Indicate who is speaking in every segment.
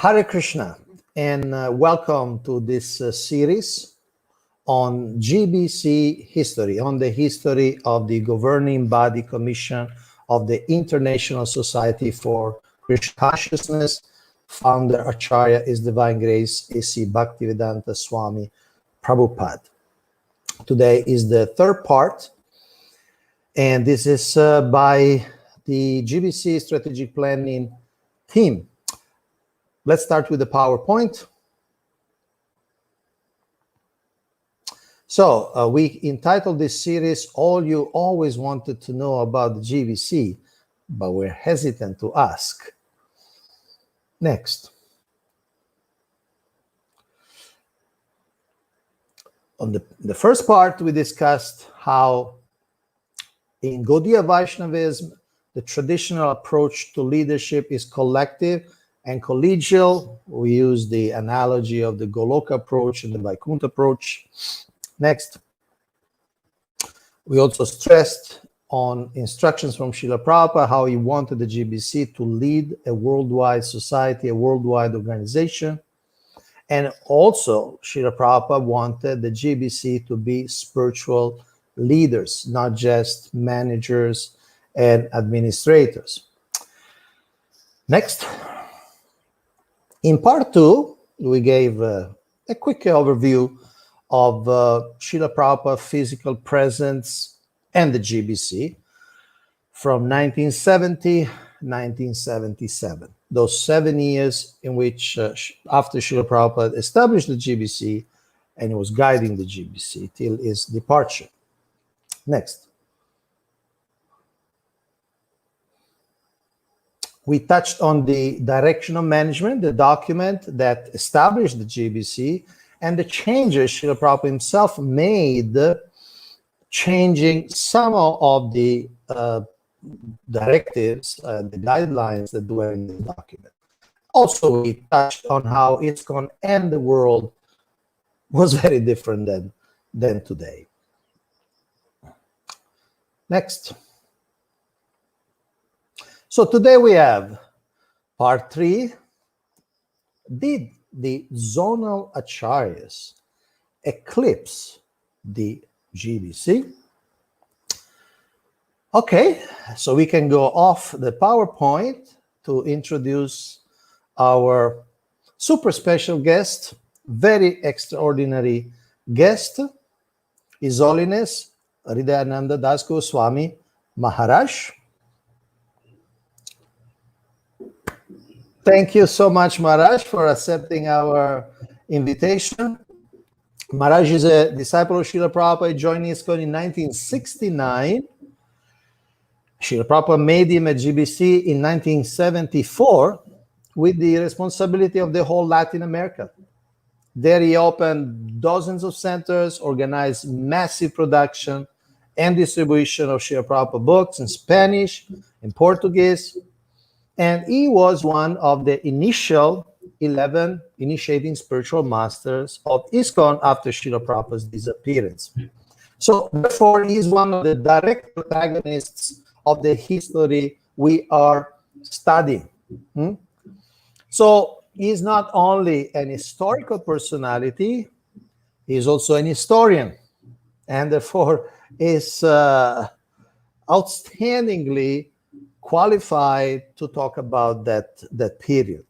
Speaker 1: Hare Krishna, and welcome to this series on GBC History, on the history of the governing body commission of the International Society for Krishna Consciousness. Founder Acharya is Divine Grace A.C. Bhaktivedanta Swami Prabhupada. Today is the third part, and this is by the GBC Strategic Planning team. Let's start with the PowerPoint. So we entitled this series, All You Always Wanted to Know About the GBC, but we're hesitant to ask. Next. On the first part, we discussed how in Gaudiya Vaishnavism, the traditional approach to leadership is collective and collegial. We use the analogy of the Goloka approach and the Vaikuntha approach. Next, we also stressed on instructions from Srila Prabhupada, how he wanted the GBC to lead a worldwide society, a worldwide organization. And also, Srila Prabhupada wanted the GBC to be spiritual leaders, not just managers and administrators. Next. In part two, we gave a quick overview of Srila Prabhupada's physical presence and the GBC from 1970 1977. Those 7 years in which, after Srila Prabhupada established the GBC and he was guiding the GBC till his departure. Next. We touched on the direction of management, the document that established the GBC, and the changes Srila Prabhupada himself made, changing some of the directives, the guidelines that were in the document. Also, we touched on how ISKCON and the world was very different than today. Next. So today we have part 3. Did the Zonal Acaryas eclipse the GBC? Okay, so we can go off the PowerPoint to introduce our super special guest, very extraordinary guest, His Holiness Hridayananda Das Goswami Maharaj. Thank you so much, Maharaj, for accepting our invitation. Maharaj is a disciple of Srila Prabhupada, joined ISKCON in 1969. Srila Prabhupada made him a GBC in 1974 with the responsibility of the whole Latin America. There he opened dozens of centers, organized massive production and distribution of Srila Prabhupada books in Spanish, in Portuguese, and he was one of the initial 11 initiating spiritual masters of ISKCON after Srila Prabhupada's disappearance. So therefore, he is one of the direct protagonists of the history we are studying. So he is not only an historical personality, he is also an historian, and therefore is outstandingly qualified to talk about that period.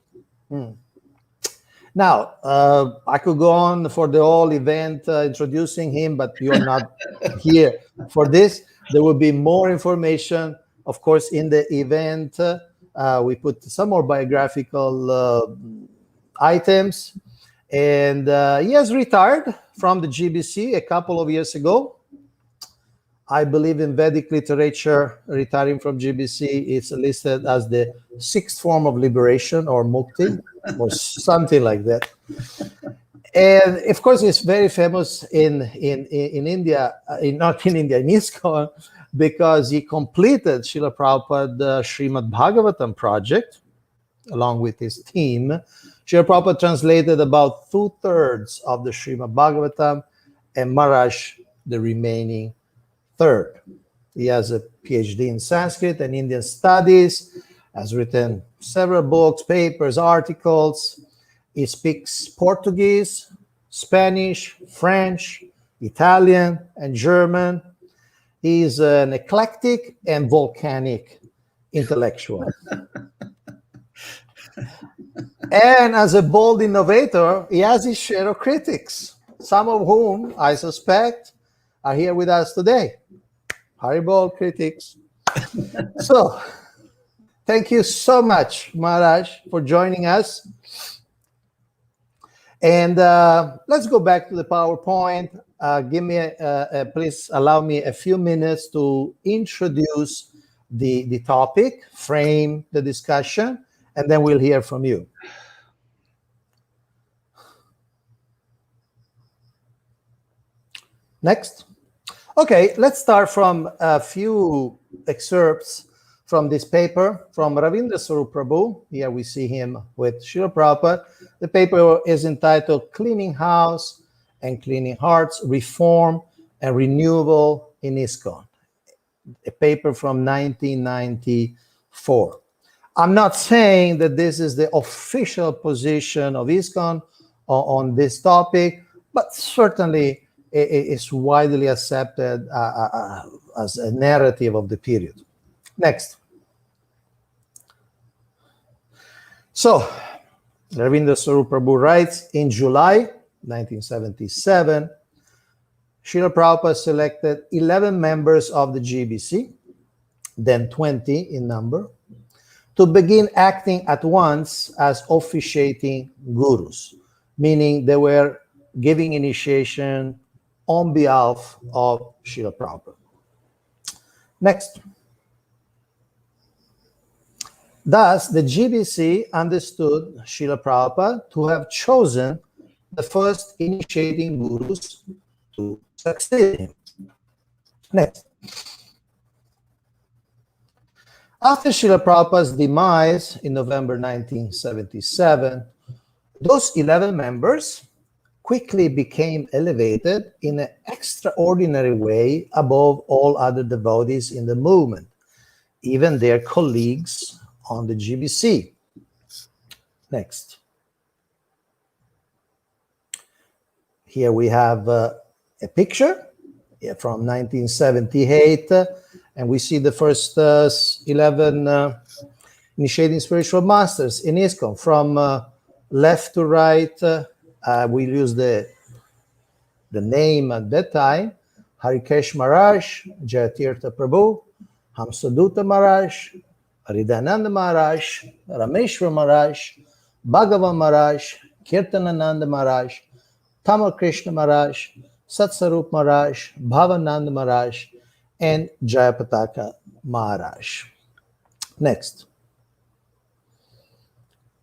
Speaker 1: Now, I could go on for the whole event introducing him, but you're not here for this. There will be more information, of course, in the event. We put some more biographical items, and he has retired from the GBC a couple of years ago. I believe in Vedic literature, retiring from GBC is listed as the 6th form of liberation, or mukti, or something like that. And of course, it's very famous in India, not in India, in ISKCON, because he completed Srila Prabhupada's Srimad Bhagavatam project along with his team. Srila Prabhupada translated about 2/3 of the Srimad Bhagavatam, and Maharaj the remaining 1/3. He has a Ph.D. in Sanskrit and Indian studies, has written several books, papers, articles. He speaks Portuguese, Spanish, French, Italian, and German. He's an eclectic and volcanic intellectual. And as a bold innovator, he has his share of critics, some of whom I suspect are here with us today. Haribol critics. So, thank you so much, Maharaj, for joining us. And let's go back to the PowerPoint. Please allow me a few minutes to introduce the topic, frame the discussion, and then we'll hear from you. Next. Okay, let's start from a few excerpts from this paper from Ravindra Swarup Prabhu. Here we see him with Srila Prabhupada. The paper is entitled Cleaning House and Cleaning Hearts, Reform and Renewal in ISKCON, a paper from 1994. I'm not saying that this is the official position of ISKCON on this topic, but certainly is widely accepted as a narrative of the period. Next. So, Ravindra Swarup Prabhu writes, in July 1977, Srila Prabhupada selected 11 members of the GBC, then 20 in number, to begin acting at once as officiating gurus, meaning they were giving initiation on behalf of Srila Prabhupada. Next. Thus, the GBC understood Srila Prabhupada to have chosen the first initiating gurus to succeed him. Next. After Srila Prabhupada's demise in November 1977, those 11 members quickly became elevated in an extraordinary way above all other devotees in the movement, even their colleagues on the GBC. Next. Here we have a picture from 1978, and we see the first 11 initiating spiritual masters in ISKCON. From left to right, we'll use the name at that time: Harikesh Maharaj, Jayatirtha Prabhu, Hamsaduta Maharaj, Hridayananda Maharaj, Rameshwar Maharaj, Bhagavan Maharaj, Kirtananda Maharaj, Tamal Krishna Maharaj, Satsarup Maharaj, Bhavananda Maharaj, and Jayapataka Maharaj. Next.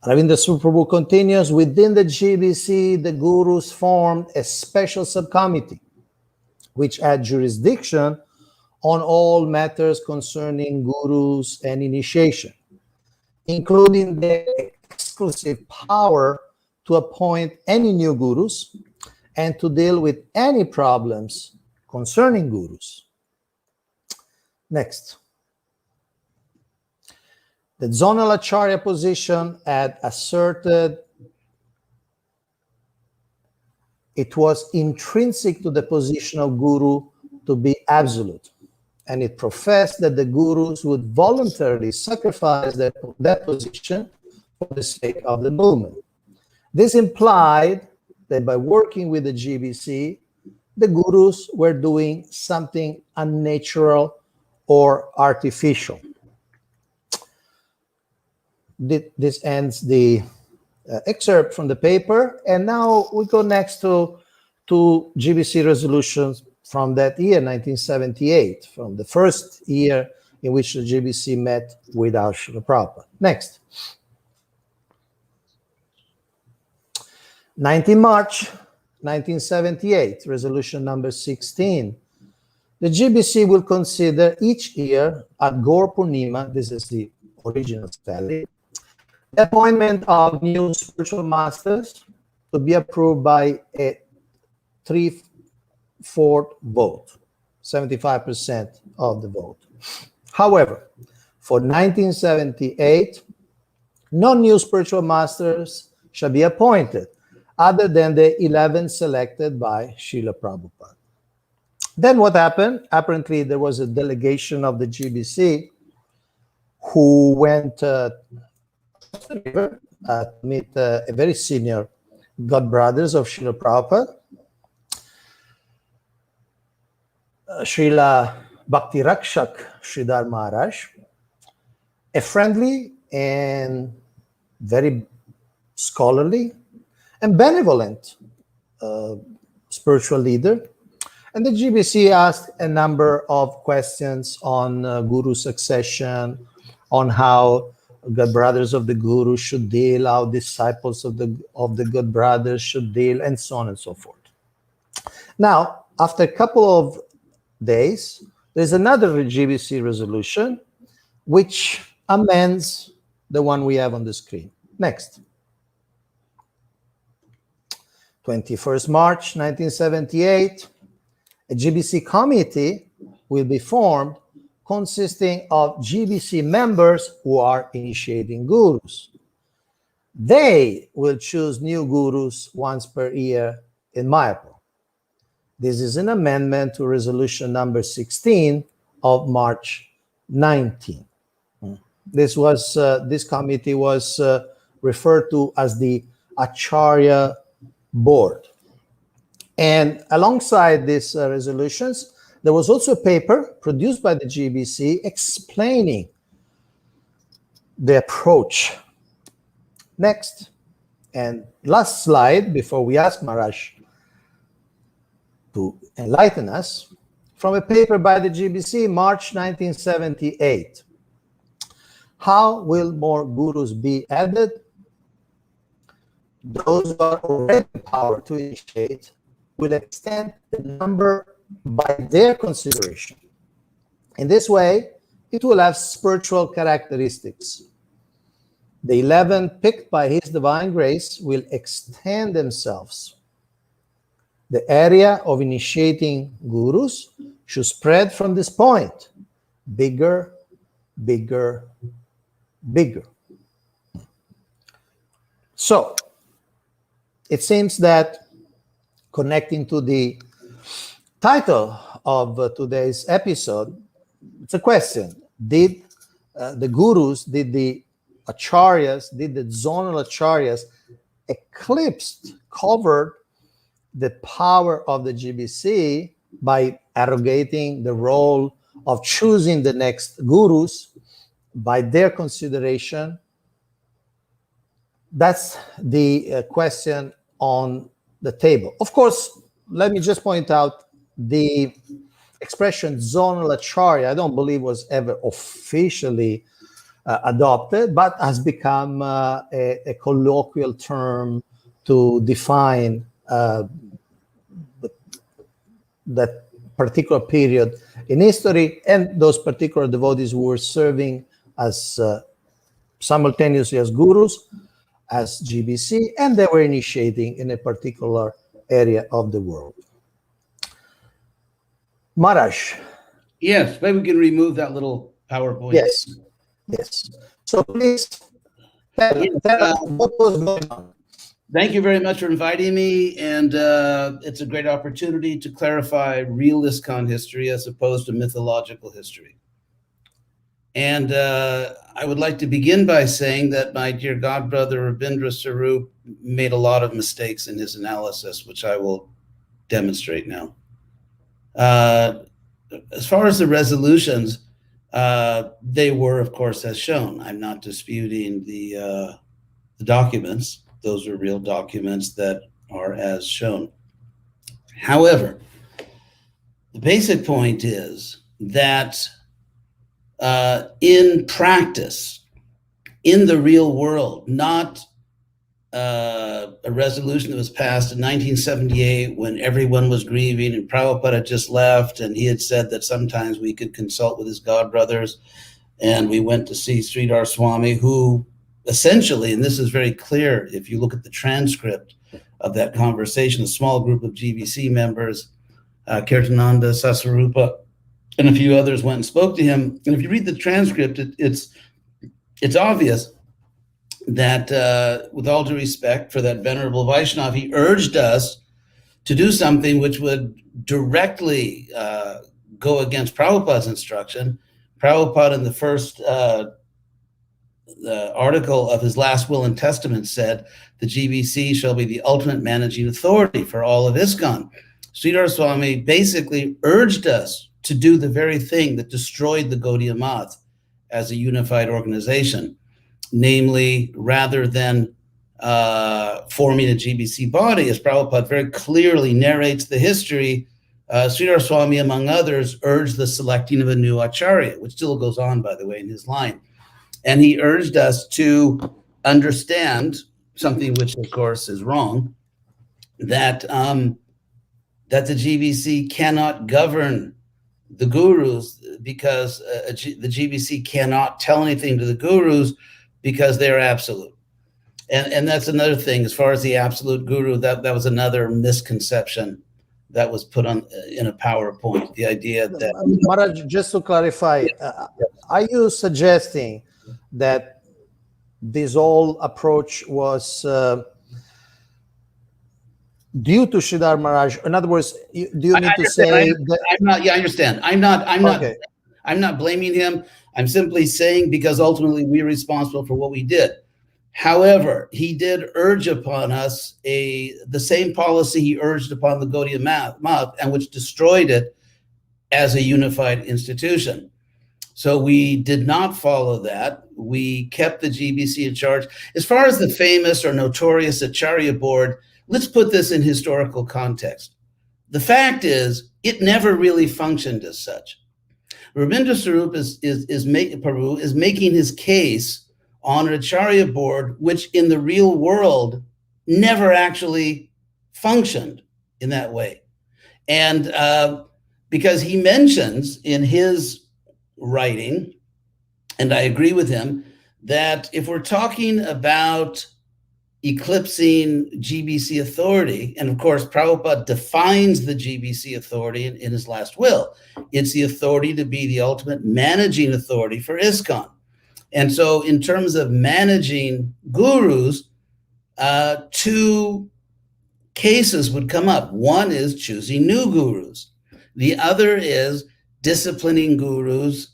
Speaker 1: Ravindra Swarup Prabhu continues, within the GBC, the gurus formed a special subcommittee which had jurisdiction on all matters concerning gurus and initiation, including the exclusive power to appoint any new gurus and to deal with any problems concerning gurus. Next. The Zonal Acarya position had asserted it was intrinsic to the position of guru to be absolute, and it professed that the gurus would voluntarily sacrifice that position for the sake of the movement. This implied that by working with the GBC, the gurus were doing something unnatural or artificial. This ends the excerpt from the paper, and now we go next to GBC resolutions from that year, 1978, from the first year in which the GBC met without Srila Prabhupada. Next. 19 March 1978, resolution number 16. The GBC will consider each year at Gaur Purnima, this is the original spelling, the appointment of new spiritual masters to be approved by a 3/4 vote, 75% of the vote. However, For 1978, no new spiritual masters shall be appointed, other than the 11 selected by Srila Prabhupada. Then what happened? Apparently, there was a delegation of the GBC who went to the river to meet a very senior God brothers of Srila Prabhupada, Srila Bhakti Rakshak Sridhar Maharaj, a friendly and very scholarly and benevolent spiritual leader. And the GBC asked a number of questions on guru succession, on how good brothers of the guru should deal, how disciples of the good brothers should deal, and so on and so forth. Now, after a couple of days, there's another GBC resolution which amends the one we have on the screen. Next. 21st March 1978, a GBC committee will be formed consisting of GBC members who are initiating gurus. They will choose new gurus once per year in Mayapur. This is an amendment to resolution number 16 of March 19. This committee was referred to as the Acharya board. And alongside these resolutions, there was also a paper produced by the GBC explaining the approach. Next, and last slide before we ask Maharaj to enlighten us, from a paper by the GBC, March 1978. How will more gurus be added? Those who are already empowered to initiate will extend the number by their consideration. In this way, it will have spiritual characteristics. The 11 picked by His Divine Grace will extend themselves. The area of initiating gurus should spread from this point, bigger, bigger, bigger. So, it seems that connecting to the title of today's episode, it's a question. Did the gurus, did the acharyas, did the zonal acharyas eclipsed, covered the power of the GBC by arrogating the role of choosing the next gurus by their consideration? That's the question on the table. Of course, let me just point out the expression zonal acharya, I don't believe was ever officially adopted, but has become a colloquial term to define that particular period in history and those particular devotees who were serving as simultaneously as gurus, as GBC, and they were initiating in a particular area of the world. Maharaj.
Speaker 2: Yes, maybe we can remove that little PowerPoint.
Speaker 1: Yes, yes. So please tell us what was going on.
Speaker 2: Thank you very much for inviting me, and it's a great opportunity to clarify real ISKCON history as opposed to mythological history. And I would like to begin by saying that my dear godbrother Rabindra Sarup made a lot of mistakes in his analysis, which I will demonstrate now. As far as the resolutions, they were, of course, as shown. I'm not disputing the documents. Those are real documents that are as shown. However, the basic point is that in practice, in the real world, not a resolution that was passed in 1978 when everyone was grieving and Prabhupada had just left, and he had said that sometimes we could consult with his godbrothers, and we went to see Sridhar Swami, who essentially, and this is very clear if you look at the transcript of that conversation, a small group of GBC members, Kirtananda, Sasarupa, and a few others went and spoke to him. And if you read the transcript, it's obvious that, with all due respect for that venerable Vaishnava, he urged us to do something which would directly go against Prabhupada's instruction. Prabhupada, in the first the article of his last will and testament, said the GBC shall be the ultimate managing authority for all of ISKCON. Sridhar Swami basically urged us to do the very thing that destroyed the Gaudiya Math as a unified organization, namely, rather than forming a GBC body, as Prabhupada very clearly narrates the history, Sridhar Swami, among others, urged the selecting of a new Acharya, which still goes on, by the way, in his line. And he urged us to understand something which, of course, is wrong, that that the GBC cannot govern the gurus because the GBC cannot tell anything to the gurus because they're absolute. And that's another thing, as far as the absolute guru, that was another misconception that was put on in a PowerPoint. The idea that
Speaker 1: Maharaj, just to clarify, are you suggesting that this whole approach was due to Sridhar Maharaj? In other words, do you mean to say that?
Speaker 2: I'm not. Yeah, I understand. I'm not.
Speaker 1: Okay.
Speaker 2: I'm not blaming him. I'm simply saying because ultimately we're responsible for what we did. However, he did urge upon us the same policy he urged upon the Gaudiya Math, and which destroyed it as a unified institution. So we did not follow that. We kept the GBC in charge. As far as the famous or notorious Acharya board, let's put this in historical context. The fact is, it never really functioned as such. Rabindra Swarup is making his case on an Acharya board, which in the real world never actually functioned in that way. And because he mentions in his writing, and I agree with him, that if we're talking about eclipsing GBC authority, and of course Prabhupada defines the GBC authority in his last will, it's the authority to be the ultimate managing authority for ISKCON. And so in terms of managing gurus, two cases would come up. One is choosing new gurus. The other is disciplining gurus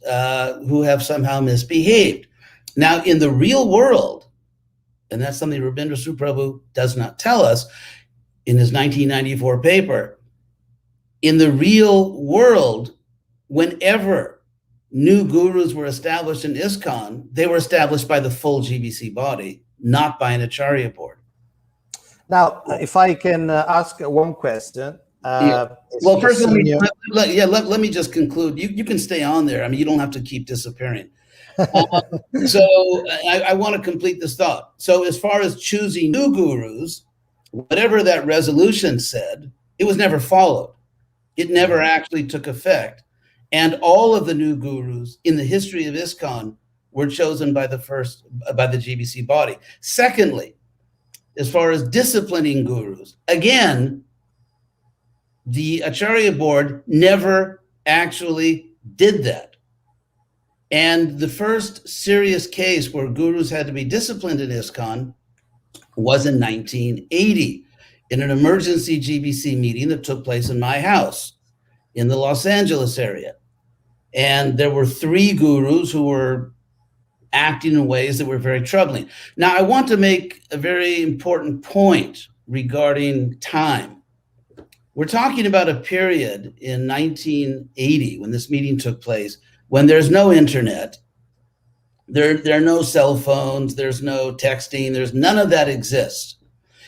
Speaker 2: who have somehow misbehaved. Now, in the real world, and that's something Rabindra Suprabhu does not tell us in his 1994 paper, in the real world, whenever new gurus were established in ISKCON, they were established by the full GBC body, not by an Acharya board.
Speaker 1: Now, if I can ask one question.
Speaker 2: Well, first, let me just conclude. You can stay on there. I mean, you don't have to keep disappearing. So I want to complete this thought. So as far as choosing new gurus, whatever that resolution said, it was never followed. It never actually took effect. And all of the new gurus in the history of ISKCON were chosen by the GBC body. Secondly, as far as disciplining gurus, again, the Acharya board never actually did that. And the first serious case where gurus had to be disciplined in ISKCON was in 1980 in an emergency GBC meeting that took place in my house in the Los Angeles area. And there were 3 gurus who were acting in ways that were very troubling. Now, I want to make a very important point regarding time. We're talking about a period in 1980 when this meeting took place, when there's no internet, there are no cell phones, there's no texting, there's none of that exists.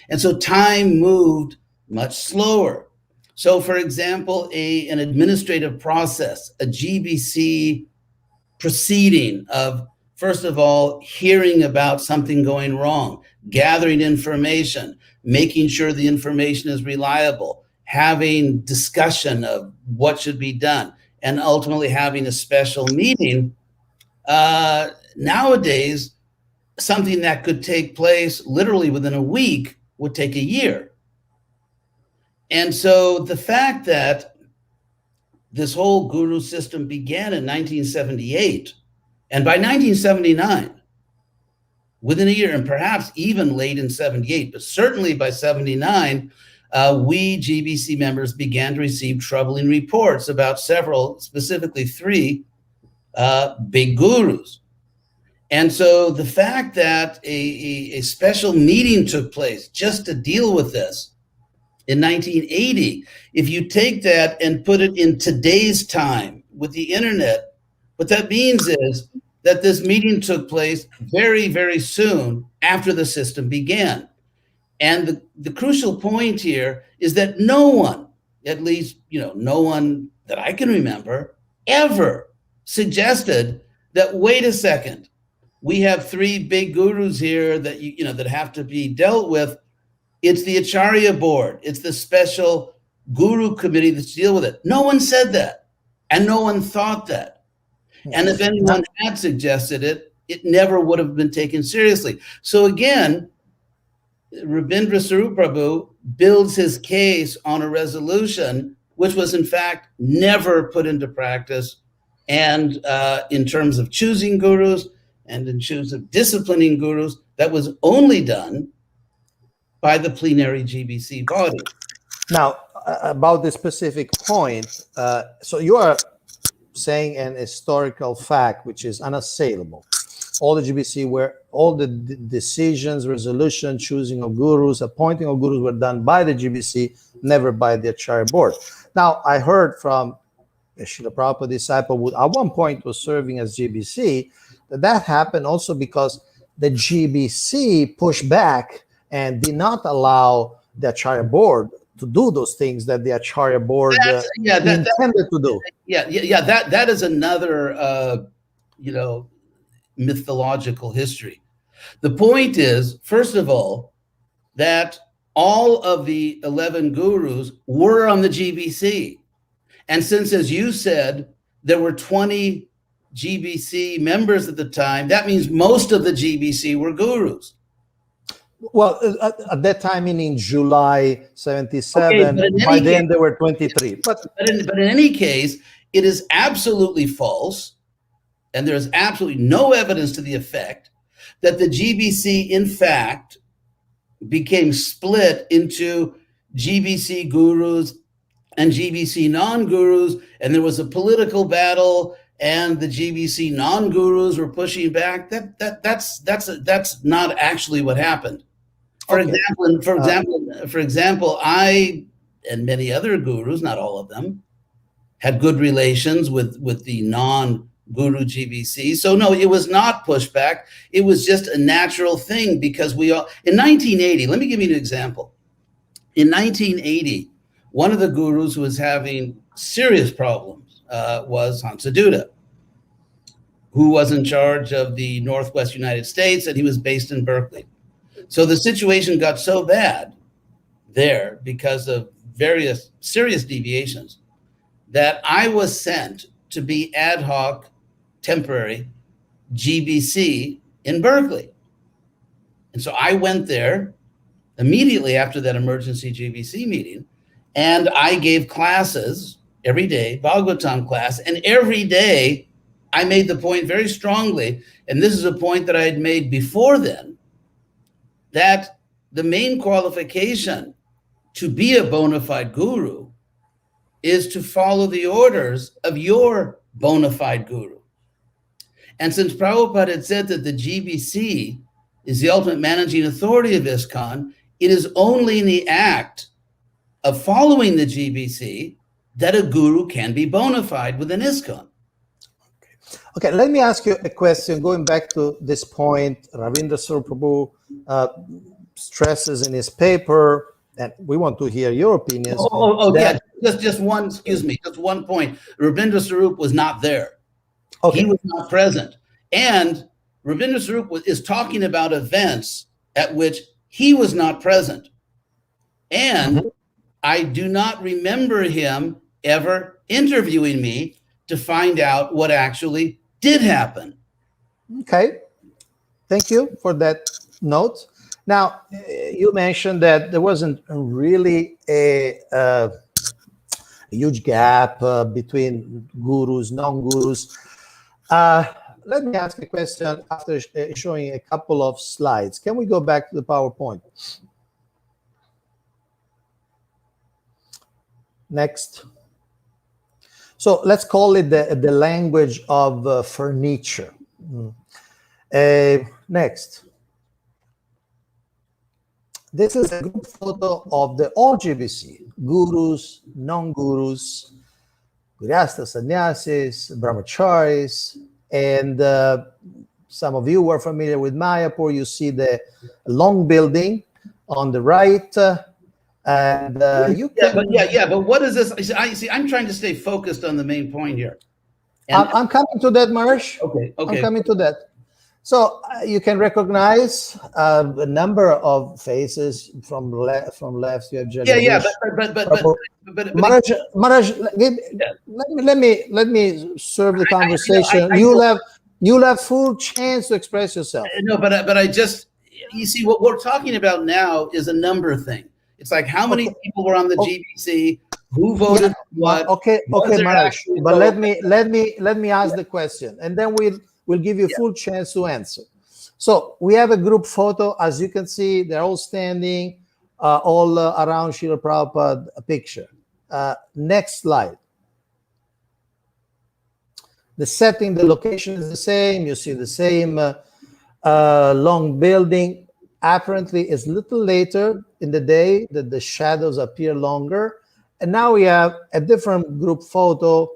Speaker 2: And so time moved much slower. So for example, an administrative process, a GBC proceeding of, first of all, hearing about something going wrong, gathering information, making sure the information is reliable, having discussion of what should be done, and ultimately having a special meeting. Nowadays, something that could take place literally within a week would take a year. And so the fact that this whole guru system began in 1978. And by 1979, within a year, and perhaps even late in 78, but certainly by 79, we GBC members began to receive troubling reports about several, specifically 3 big gurus. And so the fact that a special meeting took place just to deal with this in 1980, if you take that and put it in today's time with the internet, what that means is that this meeting took place very, very soon after the system began. And the crucial point here is that no one, at least, no one that I can remember, ever suggested that, wait a second, we have 3 big gurus here that that have to be dealt with. It's the Acharya board. It's the special guru committee that's deal with it. No one said that, and no one thought that. And if anyone had suggested it, it never would have been taken seriously. So again, Rabindra Sarup Prabhu builds his case on a resolution which was in fact never put into practice. And in terms of choosing gurus and in terms of disciplining gurus, that was only done by the plenary GBC body.
Speaker 1: Now, about this specific point, so you are saying an historical fact which is unassailable. All the GBC all the decisions, resolution, choosing of gurus, appointing of gurus were done by the GBC, never by the Acharya board. Now, I heard from a Srila Prabhupada disciple who at one point was serving as GBC, that happened also because the GBC pushed back and did not allow the Acharya board to do those things that the Acharya board intended to do.
Speaker 2: That is another, mythological history. The point is, first of all, that all of the 11 gurus were on the GBC. And since, as you said, there were 20 GBC members at the time, that means most of the GBC were gurus.
Speaker 1: Well, at that time, meaning July 77, okay, by then there were 23. But
Speaker 2: in any case, it is absolutely false, and there's absolutely no evidence to the effect that the GBC, in fact, became split into GBC gurus and GBC non-gurus, and there was a political battle, and the GBC non-gurus were pushing back. That's not actually what happened. For example, I and many other gurus, not all of them, had good relations with the non-guru GBC. So no, it was not pushback. It was just a natural thing because in 1980, let me give you an example. In 1980, one of the gurus who was having serious problems was Hansaduta, who was in charge of the Northwest United States, and he was based in Berkeley. So the situation got so bad there because of various serious deviations that I was sent to be ad hoc temporary GBC in Berkeley. And so I went there immediately after that emergency GBC meeting, and I gave classes every day, Bhagavatam class, and every day I made the point very strongly, and this is a point that I had made before then, that the main qualification to be a bona fide guru is to follow the orders of your bona fide guru. And since Prabhupada had said that the GBC is the ultimate managing authority of ISKCON, it is only in the act of following the GBC that a guru can be bona fide within ISKCON.
Speaker 1: Okay, let me ask you a question. Going back to this point, Ravindra Sarup Prabhu stresses in his paper, and we want to hear your opinions.
Speaker 2: Just one, excuse me, just one point. Ravindra Sarup was not there.
Speaker 1: Okay.
Speaker 2: He was not present. And Ravindra Sarup is talking about events at which he was not present. And I do not remember him ever interviewing me to find out what actually did happen.
Speaker 1: Okay, thank you for that note. Now, you mentioned that there wasn't really a huge gap between gurus, non-gurus. Let me ask a question after showing a couple of slides. Can we go back to the PowerPoint? Next. So let's call it the language of furniture. Next. This is a group photo of the all GBC, gurus, non-gurus, Grihasthas, sannyasis, brahmacharis, and some of you were familiar with Mayapur. You see the long building on the right. And you can...
Speaker 2: But what is this? I'm trying to stay focused on the main point here. And
Speaker 1: I'm coming to that, Maharaj.
Speaker 2: Okay.
Speaker 1: I'm coming to that. So you can recognize a number of faces from left. You have Jagadish.
Speaker 2: But
Speaker 1: Maharaj, let me serve the conversation. You'll have full chance to express yourself.
Speaker 2: No, but I just, you see, what we're talking about now is a number thing. It's like how many people were on the GBC, who voted what.
Speaker 1: Okay, Maharaj. But let me ask the question, and then we'll give you a full chance to answer. So we have a group photo. As you can see, they're all standing all around Srila Prabhupada picture. Next slide. The setting, the location is the same. You see the same long building. Apparently, it's a little later in the day that the shadows appear longer. And now we have a different group photo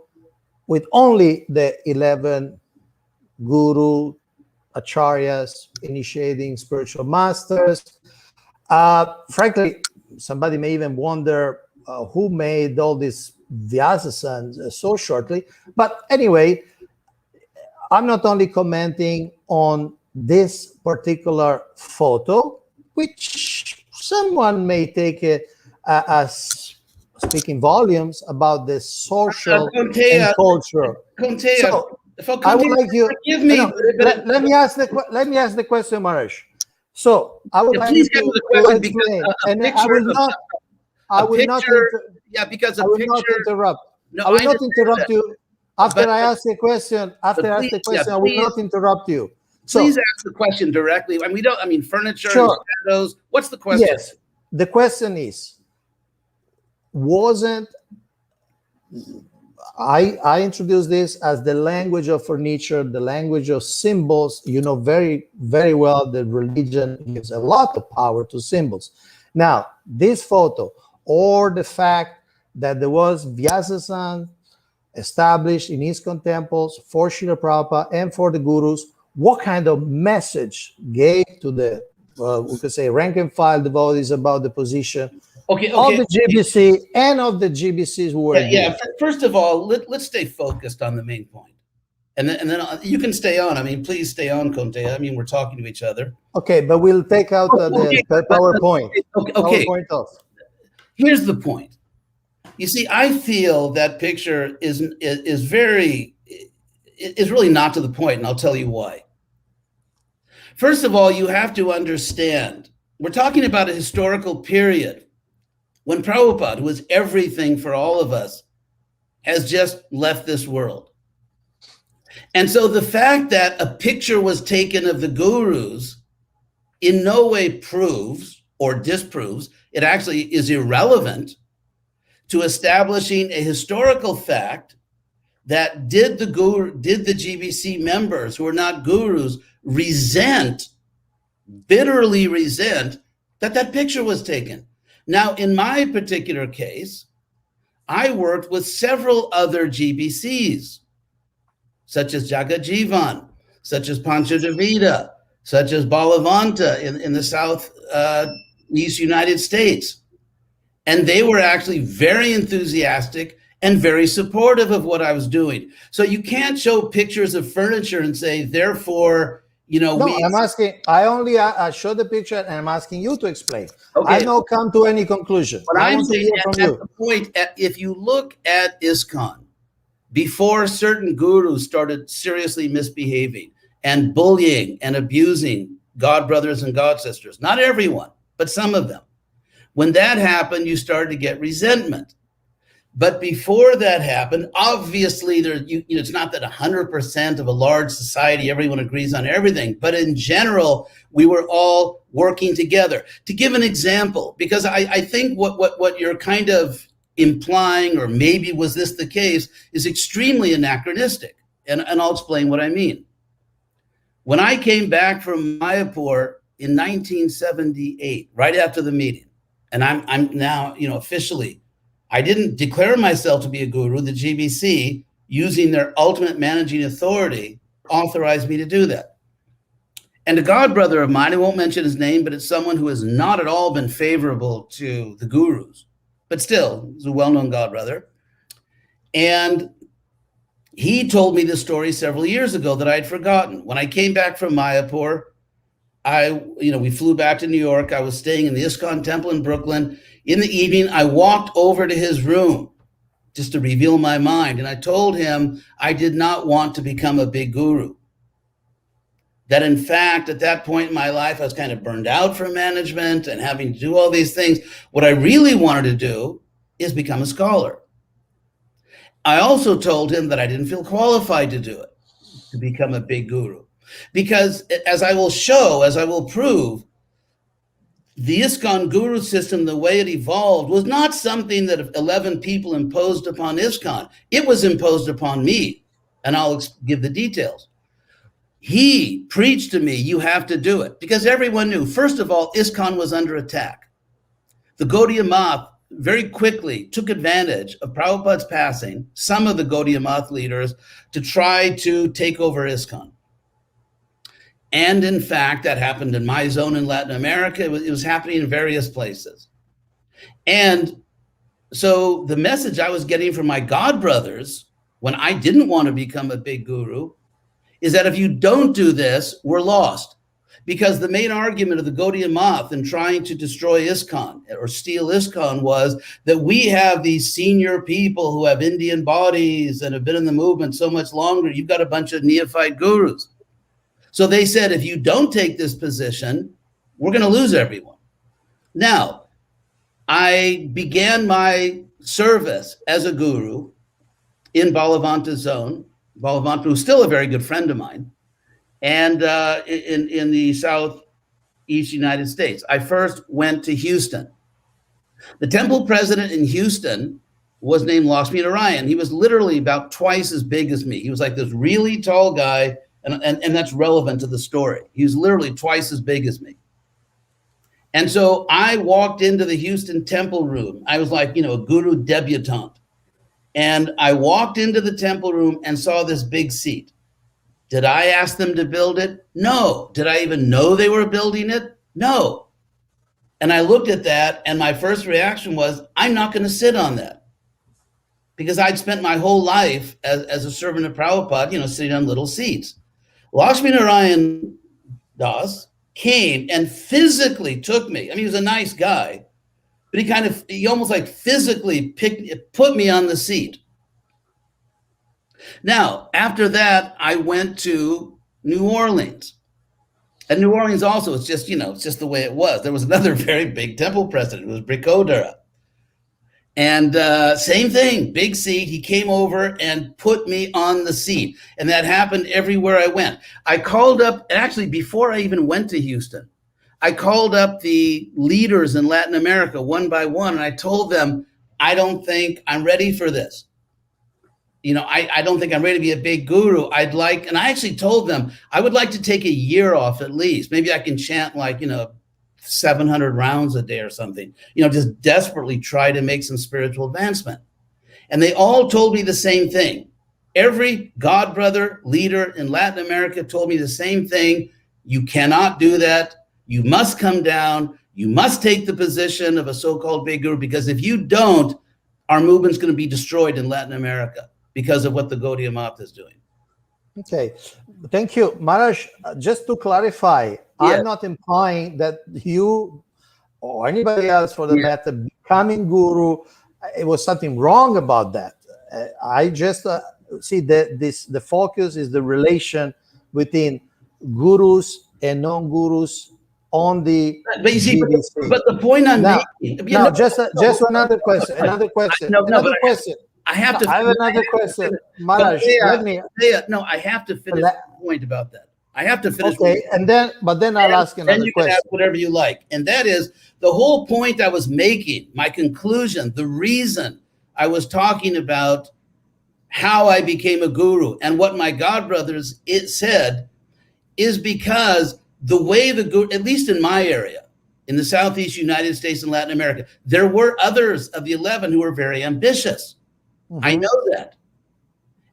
Speaker 1: with only the 11 guru, acaryas, initiating spiritual masters. Frankly, somebody may even wonder who made all these Vyasasans so shortly. But anyway, I'm not only commenting on this particular photo, which someone may take it as speaking volumes about the social and culture.
Speaker 2: Kaunteya,
Speaker 1: so I would like you.
Speaker 2: Forgive me.
Speaker 1: Let me ask the question, Maharaj. So I would like you to explain, and I will not. I will not.
Speaker 2: Because
Speaker 1: I will not interrupt. No, I will not interrupt you after I ask the question. After I ask the question, I will not interrupt you. So,
Speaker 2: please ask the question directly. I mean, furniture, and shadows. What's the question?
Speaker 1: Yes, the question is, wasn't I introduced this as the language of furniture, the language of symbols. You know very, very well that religion gives a lot of power to symbols. Now, this photo, or the fact that there was Vyasasan established in ISKCON temples for Srila Prabhupada and for the gurus, what kind of message gave to the, we could say, rank and file devotees about the position of the GBC and of the GBCs who were
Speaker 2: First of all, let's stay focused on the main point. And then you can stay on. I mean, please stay on, Kaunteya. I mean, we're talking to each other.
Speaker 1: Okay, but we'll take out the PowerPoint.
Speaker 2: Okay.
Speaker 1: PowerPoint off.
Speaker 2: Here's the point. You see, I feel that picture is really not to the point, and I'll tell you why. First of all, you have to understand, we're talking about a historical period when Prabhupada, who was everything for all of us, has just left this world. And so the fact that a picture was taken of the gurus in no way proves or disproves, it actually is irrelevant to establishing a historical fact that did the GBC members who are not gurus bitterly resent that picture was taken. Now, in my particular case, I worked with several other GBCs, such as Jagajivan, such as Panchadavida, such as Balavanta in the Southeast United States. And they were actually very enthusiastic and very supportive of what I was doing. So you can't show pictures of furniture and say, therefore,
Speaker 1: I'm asking, I show the picture and I'm asking you to explain.
Speaker 2: Okay.
Speaker 1: I don't come to any conclusion.
Speaker 2: But
Speaker 1: I want to hear from you.
Speaker 2: The point, if you look at ISKCON, before certain gurus started seriously misbehaving and bullying and abusing God brothers and God sisters, not everyone, but some of them. When that happened, you started to get resentment. But before that happened, obviously, it's not that 100% of a large society, everyone agrees on everything. But in general, we were all working together. To give an example, because I think what you're kind of implying, or maybe was this the case, is extremely anachronistic. And I'll explain what I mean. When I came back from Mayapur in 1978, right after the meeting, and I'm now, officially, I didn't declare myself to be a guru. The GBC, using their ultimate managing authority, authorized me to do that. And a god brother of mine, I won't mention his name, but it's someone who has not at all been favorable to the gurus, but still, he's a well-known god brother. And he told me this story several years ago that I'd forgotten. When I came back from Mayapur, we flew back to New York. I was staying in the ISKCON temple in Brooklyn. In the evening, I walked over to his room just to reveal my mind. And I told him I did not want to become a big guru. That in fact, at that point in my life, I was kind of burned out from management and having to do all these things. What I really wanted to do is become a scholar. I also told him that I didn't feel qualified to do it, to become a big guru. Because as I will show, as I will prove, the ISKCON guru system, the way it evolved, was not something that 11 people imposed upon ISKCON. It was imposed upon me, and I'll give the details. He preached to me, you have to do it, because everyone knew, first of all, ISKCON was under attack. The Gaudiya Math very quickly took advantage of Prabhupada's passing, some of the Gaudiya Math leaders, to try to take over ISKCON. And in fact, that happened in my zone in Latin America. It was happening in various places. And so the message I was getting from my god brothers when I didn't want to become a big guru is that if you don't do this, we're lost. Because the main argument of the Gaudiya Math in trying to destroy ISKCON or steal ISKCON was that we have these senior people who have Indian bodies and have been in the movement so much longer. You've got a bunch of neophyte gurus. So they said, if you don't take this position, we're going to lose everyone. Now, I began my service as a guru in Balavanta zone. Balavanta, who's still a very good friend of mine, and in the southeast United States. I first went to Houston. The temple president in Houston was named Lakshmi Narayan. He was literally about twice as big as me. He was like this really tall guy, and that's relevant to the story. He was literally twice as big as me. And so I walked into the Houston temple room. I was like, a guru debutante. And I walked into the temple room and saw this big seat. Did I ask them to build it? No. Did I even know they were building it? No. And I looked at that, and my first reaction was, I'm not going to sit on that. Because I'd spent my whole life as a servant of Prabhupada, sitting on little seats. Lakshmi Narayan Das came and physically took me. I mean, he was a nice guy, but he almost like physically put me on the seat. Now, after that, I went to New Orleans. And New Orleans also, it's just the way it was. There was another very big temple president. It was Brikodara. And same thing, big seat. He came over and put me on the seat. And that happened everywhere I went. I called up, actually, before I even went to Houston, I called up the leaders in Latin America one by one, and I told them, I don't think I'm ready for this. I don't think I'm ready to be a big guru. And I actually told them, I would like to take a year off at least. Maybe I can chant 700 rounds a day or something, just desperately try to make some spiritual advancement. And they all told me the same thing. Every god brother leader in Latin America told me the same thing. You cannot do that. You must come down. You must take the position of a so-called big guru, because if you don't, our movement's going to be destroyed in Latin America because of what the Gaudiya Math is doing.
Speaker 1: Okay, thank you. Maharaj, just to clarify, I'm not implying that you or anybody else for the matter becoming guru, it was something wrong about that. I just see that the focus is the relation between gurus and non-gurus on the
Speaker 2: But you see,
Speaker 1: GBC.
Speaker 2: but the point I'm making.
Speaker 1: No, just another question. Another question. Another question.
Speaker 2: I have to.
Speaker 1: I have another question, Maharaj. Let me.
Speaker 2: No, I have to finish the point about that. I have to finish.
Speaker 1: Okay, and then I'll ask another
Speaker 2: then you
Speaker 1: question.
Speaker 2: Can ask whatever you like, and that is the whole point I was making. My conclusion, the reason I was talking about how I became a guru and what my godbrothers said is because the way the guru, at least in my area, in the Southeast United States and Latin America, there were others of the 11 who were very ambitious. Mm-hmm. I know that.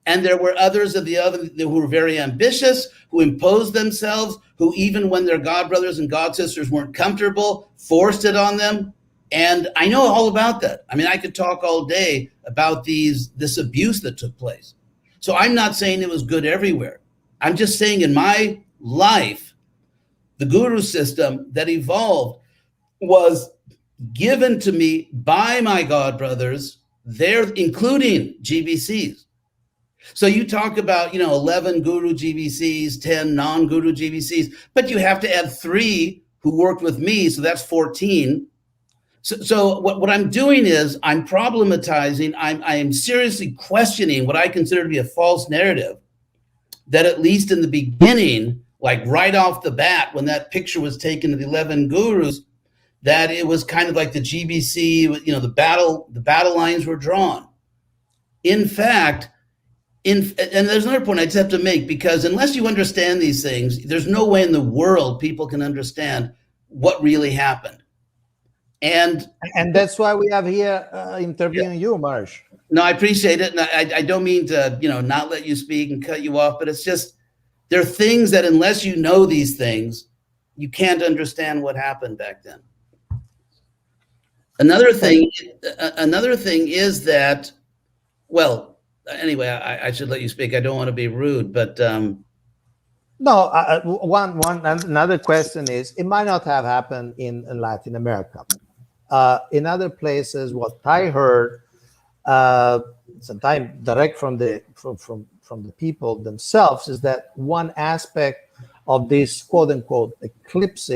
Speaker 2: And there were others of the other who were very ambitious, who imposed themselves, who even when their godbrothers and godsisters weren't comfortable, forced it on them. And I know all about that. I mean, I could talk all day about this abuse that took place. So I'm not saying it was good everywhere. I'm just saying in my life, the guru system that evolved was given to me by my godbrothers, including GBCs. So you talk about, 11 guru GBCs, 10 non-guru GBCs, but you have to add 3 who worked with me, so that's 14. So what I'm doing is I'm problematizing, I am seriously questioning what I consider to be a false narrative, that at least in the beginning, like right off the bat, when that picture was taken of the 11 gurus, that it was kind of like the GBC, the battle lines were drawn. In fact, and there's another point I just have to make, because unless you understand these things, there's no way in the world people can understand what really happened. And
Speaker 1: that's why we have here interviewing you, Marsh.
Speaker 2: No, I appreciate it. And I don't mean to, not let you speak and cut you off, but it's just, there are things that unless you know these things, you can't understand what happened back then. Another thing is that, well, anyway, I should let you speak. I don't want to be rude, but
Speaker 1: no. Another question is, it might not have happened in Latin America. In other places, what I heard, sometimes direct from the people themselves, is that one aspect of this quote unquote eclipse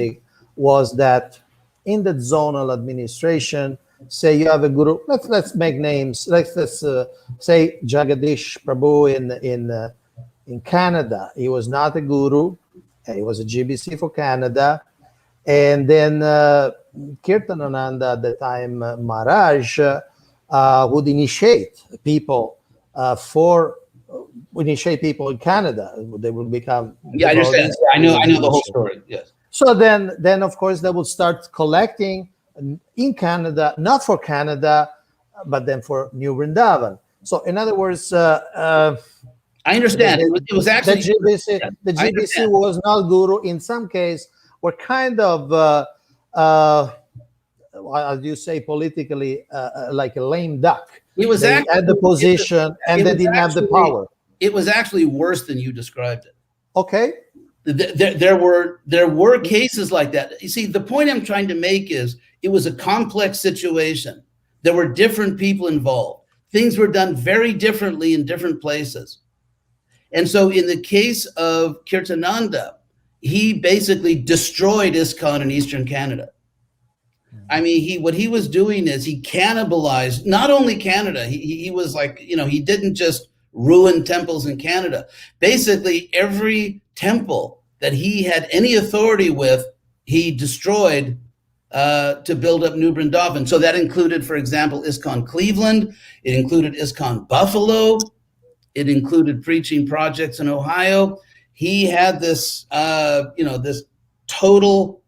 Speaker 1: was that in the zonal administration, say you have a guru, let's make names, let's say Jagadish Prabhu in Canada. He was not a guru, he was a GBC for Canada. And then Kirtananda at the time, Maharaj, would initiate people in Canada. They would become.
Speaker 2: Yeah, I understand. I know the whole story. Yes.
Speaker 1: So then of course they would start collecting in Canada, not for Canada, but then for New Vrindavan. So in other words,
Speaker 2: I understand. It was actually
Speaker 1: the GBC was not guru. In some case, were kind of, as you say politically, like a lame duck.
Speaker 2: It was
Speaker 1: they had the position and they didn't have the power.
Speaker 2: It was actually worse than you described it.
Speaker 1: Okay.
Speaker 2: There were cases like that. You see, the point I'm trying to make is it was a complex situation. There were different people involved. Things were done very differently in different places. And so in the case of Kirtananda, he basically destroyed ISKCON in Eastern Canada. I mean, what he was doing is he cannibalized not only Canada, he was like, he didn't just ruin temples in Canada. Basically, every temple that he had any authority with, he destroyed to build up New Vrindavan. So that included, for example, ISKCON Cleveland. It included ISKCON Buffalo. It included preaching projects in Ohio. He had this, this total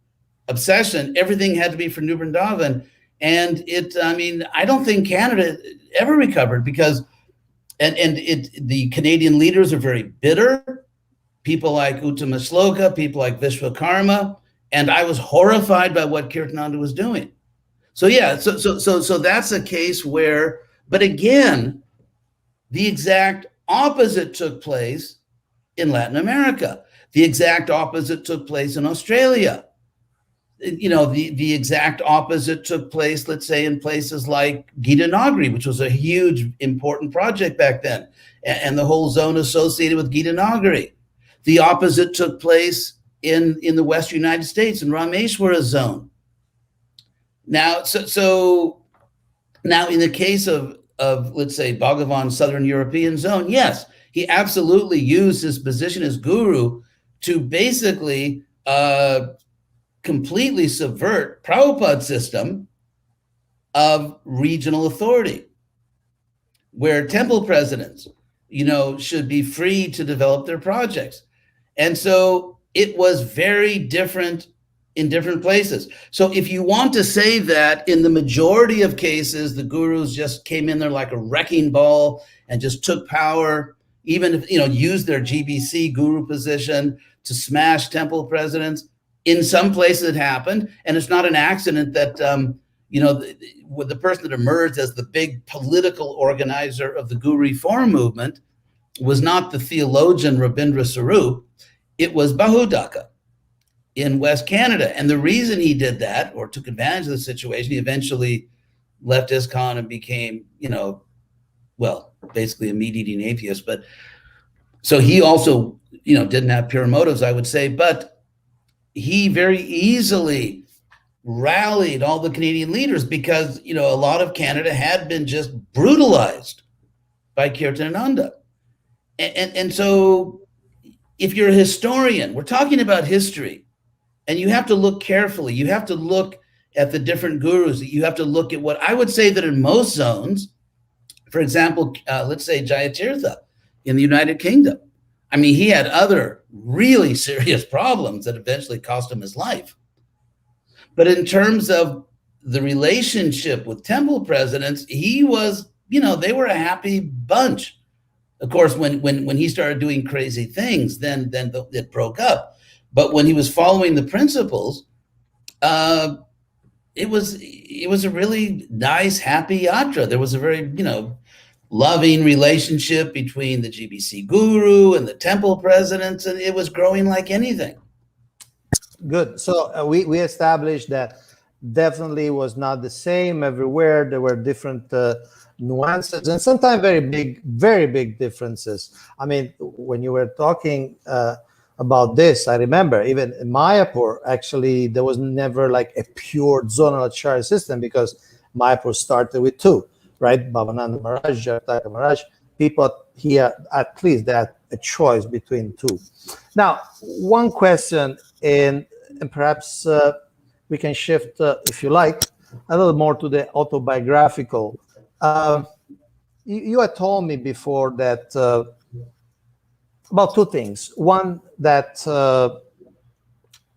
Speaker 2: obsession. Everything had to be for New Vrindavan. And I don't think Canada ever recovered because, the Canadian leaders are very bitter. People like Uttama Shloka, people like Vishwakarma. And I was horrified by what Kirtananda was doing. So yeah, so that's a case where, but again, the exact opposite took place in Latin America. The exact opposite took place in Australia. The exact opposite took place, let's say, in places like Gita Nagari, which was a huge, important project back then, and the whole zone associated with Gita Nagari. The opposite took place in the Western United States in Rameshwara zone. Now, so now in the case of let's say Bhagavan Southern European zone, yes, he absolutely used his position as guru to basically completely subvert Prabhupada's system of regional authority, where temple presidents, should be free to develop their projects. And so it was very different in different places. So if you want to say that in the majority of cases, the gurus just came in there like a wrecking ball and just took power, even if, used their GBC guru position to smash temple presidents, in some places it happened. And it's not an accident that, with the person that emerged as the big political organizer of the Guru Reform movement was not the theologian Rabindra Swarup, it was Bahudaka in West Canada. And the reason he did that, or took advantage of the situation, he eventually left ISKCON and became, basically a meat-eating atheist. But so he also, didn't have pure motives, I would say, but he very easily rallied all the Canadian leaders because, a lot of Canada had been just brutalized by Kirtananda. And so if you're a historian, we're talking about history, and you have to look carefully. You have to look at the different gurus. You have to look at what I would say that in most zones, for example, let's say Jayatirtha in the United Kingdom. I mean, he had other really serious problems that eventually cost him his life. But in terms of the relationship with temple presidents, he was, they were a happy bunch. Of course, when he started doing crazy things, then it broke up. But when he was following the principles, it was a really nice, happy yatra. There was a very, loving relationship between the GBC guru and the temple presidents, and it was growing like anything.
Speaker 1: Good. So we established that definitely was not the same everywhere. There were different nuances and sometimes very big differences. I mean, when you were talking about this, I remember even in Mayapur, actually, there was never like a pure Zonal Acarya system because Mayapur started with two, right? Bhavananda Maharaj, Jataka Maharaj. People here, at least, they had a choice between two. Now, one question, and perhaps we can shift, if you like, a little more to the autobiographical. You had told me before that about two things. One, that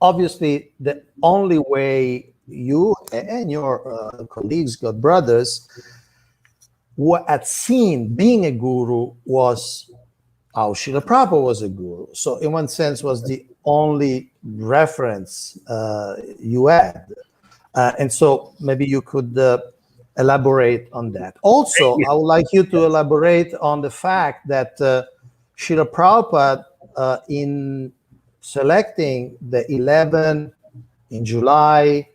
Speaker 1: obviously the only way you and your colleagues, God brothers, had seen being a guru was how Srila Prabhupada was a guru. So in one sense was the only reference you had. And so maybe you could elaborate on that. Also, I would like you to elaborate on the fact that Srila Prabhupada, in selecting the 11 in July,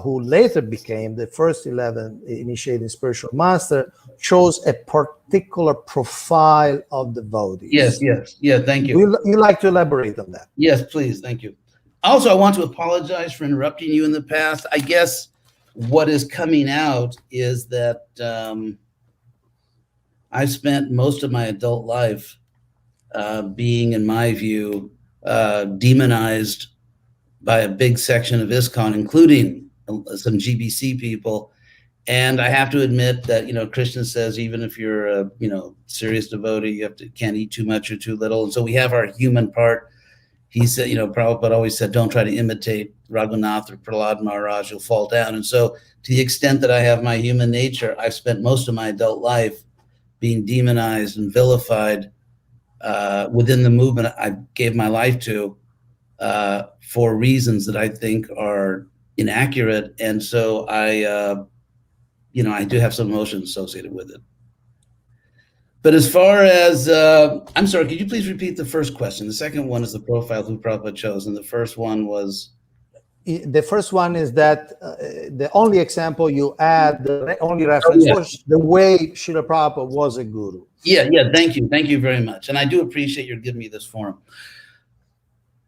Speaker 1: who later became the first 11 initiating spiritual master, chose a particular profile of devotees.
Speaker 2: Yes. Yeah, thank you.
Speaker 1: You like to elaborate on that?
Speaker 2: Yes, please. Thank you. Also, I want to apologize for interrupting you in the past. I guess what is coming out is that I've spent most of my adult life being, in my view, demonized by a big section of ISKCON, including some GBC people. And I have to admit that, Krishna says, even if you're a, serious devotee, can't eat too much or too little. And so we have our human part. He said, Prabhupada always said, don't try to imitate Raghunath or Prahlad Maharaj, you'll fall down. And so to the extent that I have my human nature, I've spent most of my adult life being demonized and vilified within the movement I gave my life to for reasons that I think are inaccurate. And so I do have some emotions associated with it. But as far as, I'm sorry, could you please repeat the first question? The second one is the profile who Prabhupada chose, and the first one was?
Speaker 1: The first one is that the only example you add, the only reference was the way Srila Prabhupada was a guru.
Speaker 2: Yeah, thank you. Thank you very much. And I do appreciate your giving me this forum.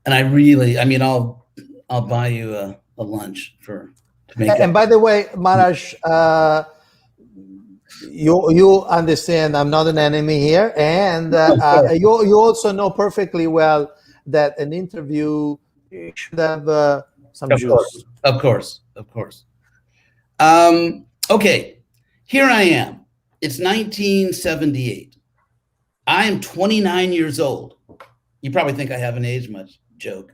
Speaker 2: And I really, I mean, I'll buy you a lunch to make
Speaker 1: And by the way, Maharaj, you understand I'm not an enemy here, and you also know perfectly well that an interview should have some juice.
Speaker 2: Of course. Okay, here I am. It's 1978. I am 29 years old. You probably think I haven't aged much. Joke.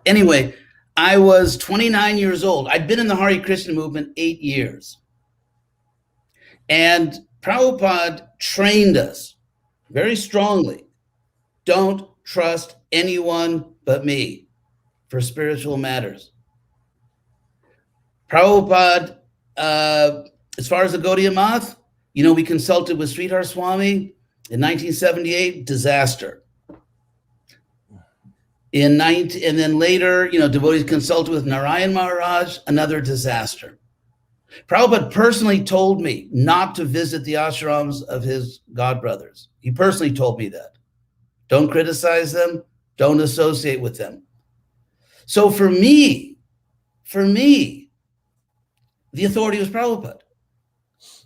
Speaker 2: Anyway, I was 29 years old. I'd been in the Hare Krishna movement 8 years. And Prabhupada trained us very strongly. Don't trust anyone but me for spiritual matters. Prabhupada, as far as the Gaudiya Math, we consulted with Sridhar Swami in 1978, disaster. And then later, devotees consulted with Narayan Maharaj, another disaster. Prabhupada personally told me not to visit the ashrams of his godbrothers. He personally told me that. Don't criticize them, don't associate with them. So for me, the authority was Prabhupada.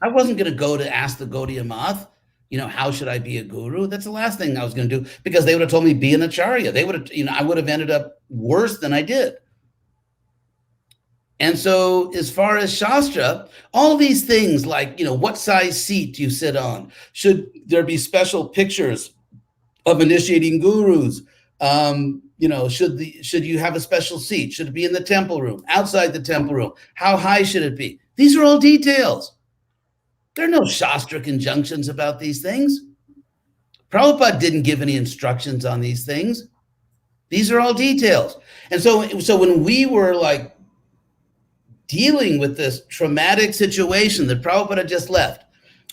Speaker 2: I wasn't going to go to ask the Gaudiya Math, how should I be a guru? That's the last thing I was going to do, because they would have told me be an Acharya. They would have, I would have ended up worse than I did. And so as far as Shastra, all these things like, what size seat do you sit on? Should there be special pictures of initiating gurus? Should you have a special seat? Should it be in the temple room, outside the temple room? How high should it be? These are all details. There are no Shastra conjunctions about these things. Prabhupada didn't give any instructions on these things. These are all details. And so when we were like dealing with this traumatic situation that Prabhupada had just left,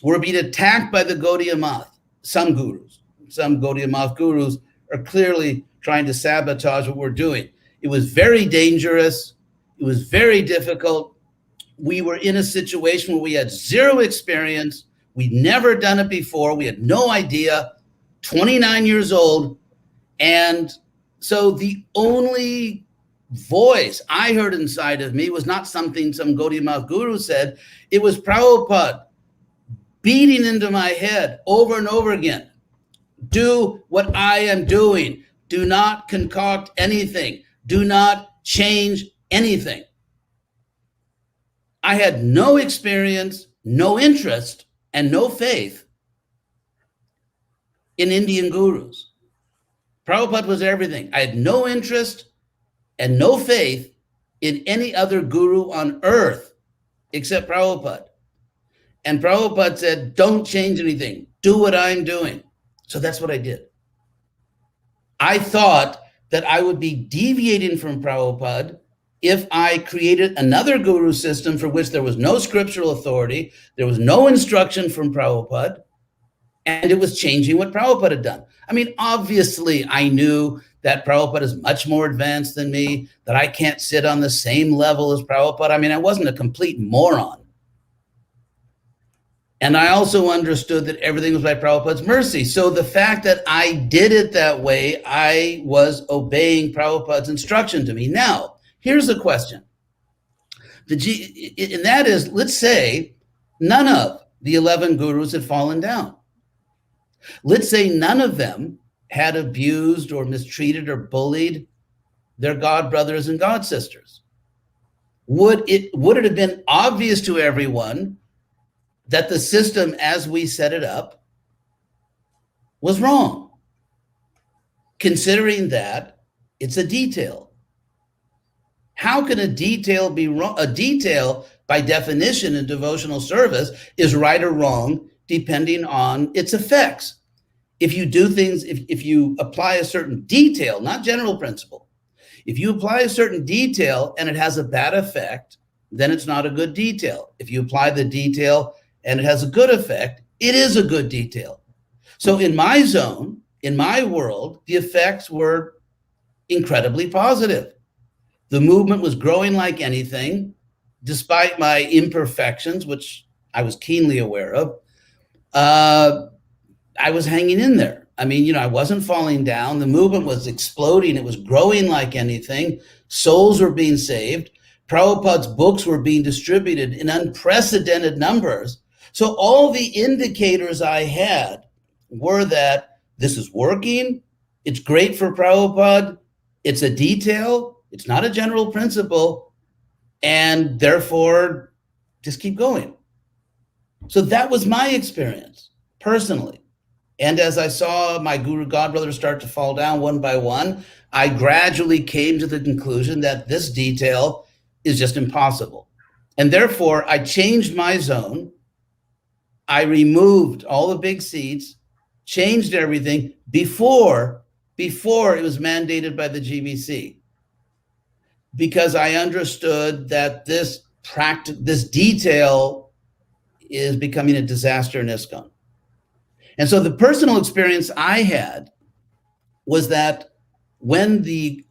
Speaker 2: we're being attacked by the Gaudiya Math. Some Gaudiya Math gurus are clearly trying to sabotage what we're doing. It was very dangerous. It was very difficult. We were in a situation where we had zero experience. We'd never done it before. We had no idea, 29 years old. And so the only voice I heard inside of me was not something some Gaudiya Math guru said. It was Prabhupada beating into my head over and over again. Do what I am doing. Do not concoct anything. Do not change anything. I had no experience, no interest, and no faith in Indian gurus. Prabhupada was everything. I had no interest and no faith in any other guru on earth except Prabhupada. And Prabhupada said, don't change anything. Do what I'm doing. So that's what I did. I thought that I would be deviating from Prabhupada if I created another guru system for which there was no scriptural authority, there was no instruction from Prabhupada, and it was changing what Prabhupada had done. I mean, obviously, I knew that Prabhupada is much more advanced than me, that I can't sit on the same level as Prabhupada. I mean, I wasn't a complete moron. And I also understood that everything was by Prabhupada's mercy. So the fact that I did it that way, I was obeying Prabhupada's instruction to me. Now, here's the question. And that is, let's say none of the 11 gurus had fallen down. Let's say none of them had abused or mistreated or bullied their god brothers and god sisters. Would it have been obvious to everyone that the system as we set it up was wrong? Considering that it's a detail. How can a detail be wrong? A detail, by definition in devotional service, is right or wrong depending on its effects. If you do things, if you apply a certain detail, not general principle, if you apply a certain detail and it has a bad effect, then it's not a good detail. If you apply the detail and it has a good effect, it is a good detail. So in my zone, in my world, the effects were incredibly positive. The movement was growing like anything, despite my imperfections, which I was keenly aware of. I was hanging in there. I mean, you know, I wasn't falling down. The movement was exploding. It was growing like anything. Souls were being saved. Prabhupada's books were being distributed in unprecedented numbers. So all the indicators I had were that this is working. It's great for Prabhupada. It's a detail. It's not a general principle. And therefore, just keep going. So that was my experience personally. And as I saw my guru godbrothers start to fall down one by one, I gradually came to the conclusion that this detail is just impossible. And therefore, I changed my zone. I removed all the big seats, changed everything before it was mandated by the GBC, because I understood that this detail is becoming a disaster in ISKCON. And so the personal experience I had was that when the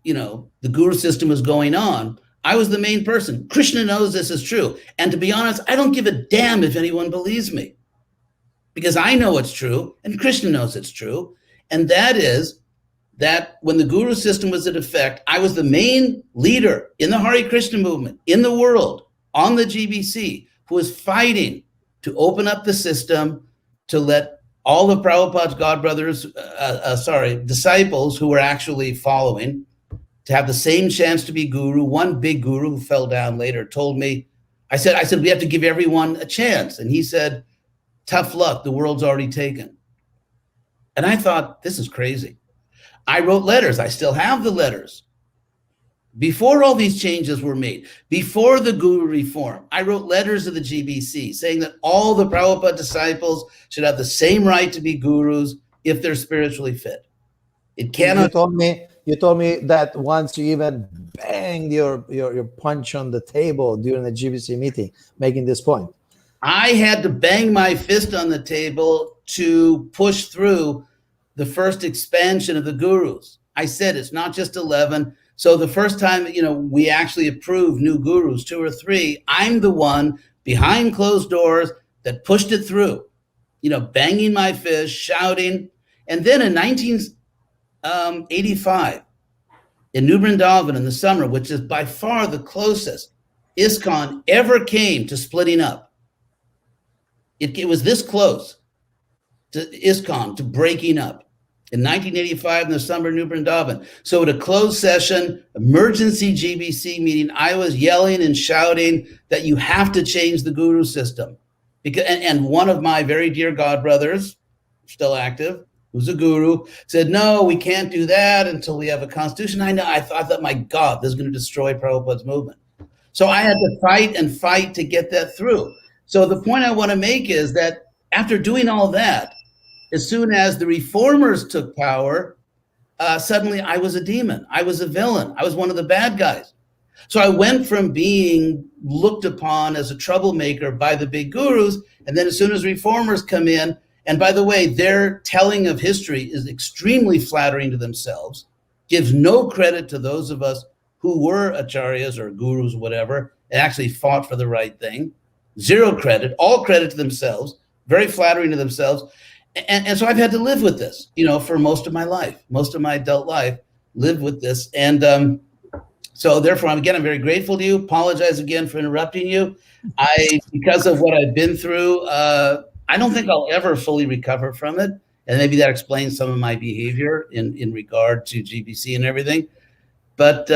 Speaker 2: guru system was going on, I was the main person. Krishna knows this is true. And to be honest, I don't give a damn if anyone believes me, because I know it's true and Krishna knows it's true. And that is that when the guru system was in effect, I was the main leader in the Hare Krishna movement in the world on the GBC, who was fighting to open up the system to let all of Prabhupada's godbrothers, disciples who were actually following, to have the same chance to be guru. One big guru who fell down later told me, I said, we have to give everyone a chance. And he said, tough luck, the world's already taken. And I thought, this is crazy. I wrote letters. I still have the letters. Before all these changes were made, before the guru reform, I wrote letters to the GBC saying that all the Prabhupada disciples should have the same right to be gurus if they're spiritually fit. It cannot.
Speaker 1: You told me that once you even banged your punch on the table during the GBC meeting, making this point.
Speaker 2: I had to bang my fist on the table to push through the first expansion of the gurus. I said it's not just 11. So the first time, we actually approved new gurus, 2 or 3, I'm the one behind closed doors that pushed it through, banging my fist, shouting. And then in 1985, in New Vrindavan in the summer, which is by far the closest ISKCON ever came to splitting up. It was this close to ISKCON, to breaking up. In 1985, in the summer, New Vrindavan. So at a closed session, emergency GBC meeting, I was yelling and shouting that you have to change the guru system. And one of my very dear godbrothers, still active, who's a guru, said, no, we can't do that until we have a constitution. I thought, my God, this is going to destroy Prabhupada's movement. So I had to fight and fight to get that through. So the point I want to make is that after doing all that, as soon as the reformers took power, suddenly I was a demon. I was a villain. I was one of the bad guys. So I went from being looked upon as a troublemaker by the big gurus, and then as soon as reformers come in, and by the way, their telling of history is extremely flattering to themselves, gives no credit to those of us who were acaryas or gurus, whatever, and actually fought for the right thing. Zero credit, all credit to themselves, very flattering to themselves. And so I've had to live with this, for most of my life, most of my adult life, lived with this. And so therefore, I'm very grateful to you. Apologize again for interrupting you. Because of what I've been through, I don't think I'll ever fully recover from it. And maybe that explains some of my behavior in regard to GBC and everything. But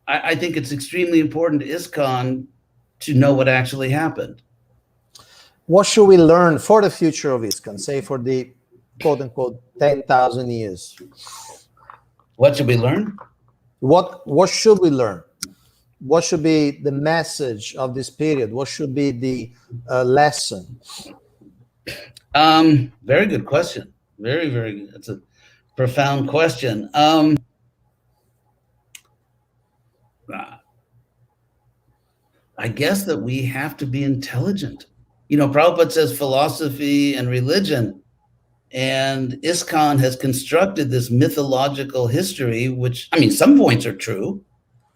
Speaker 2: I think it's extremely important to ISKCON to know what actually happened.
Speaker 1: What should we learn for the future of ISKCON, say for the quote-unquote 10,000 years?
Speaker 2: What should we learn?
Speaker 1: What should we learn? What should be the message of this period? What should be the lesson?
Speaker 2: Very good question. Very, very good. That's a profound question. I guess that we have to be intelligent. Prabhupada says philosophy and religion, and ISKCON has constructed this mythological history, which, some points are true,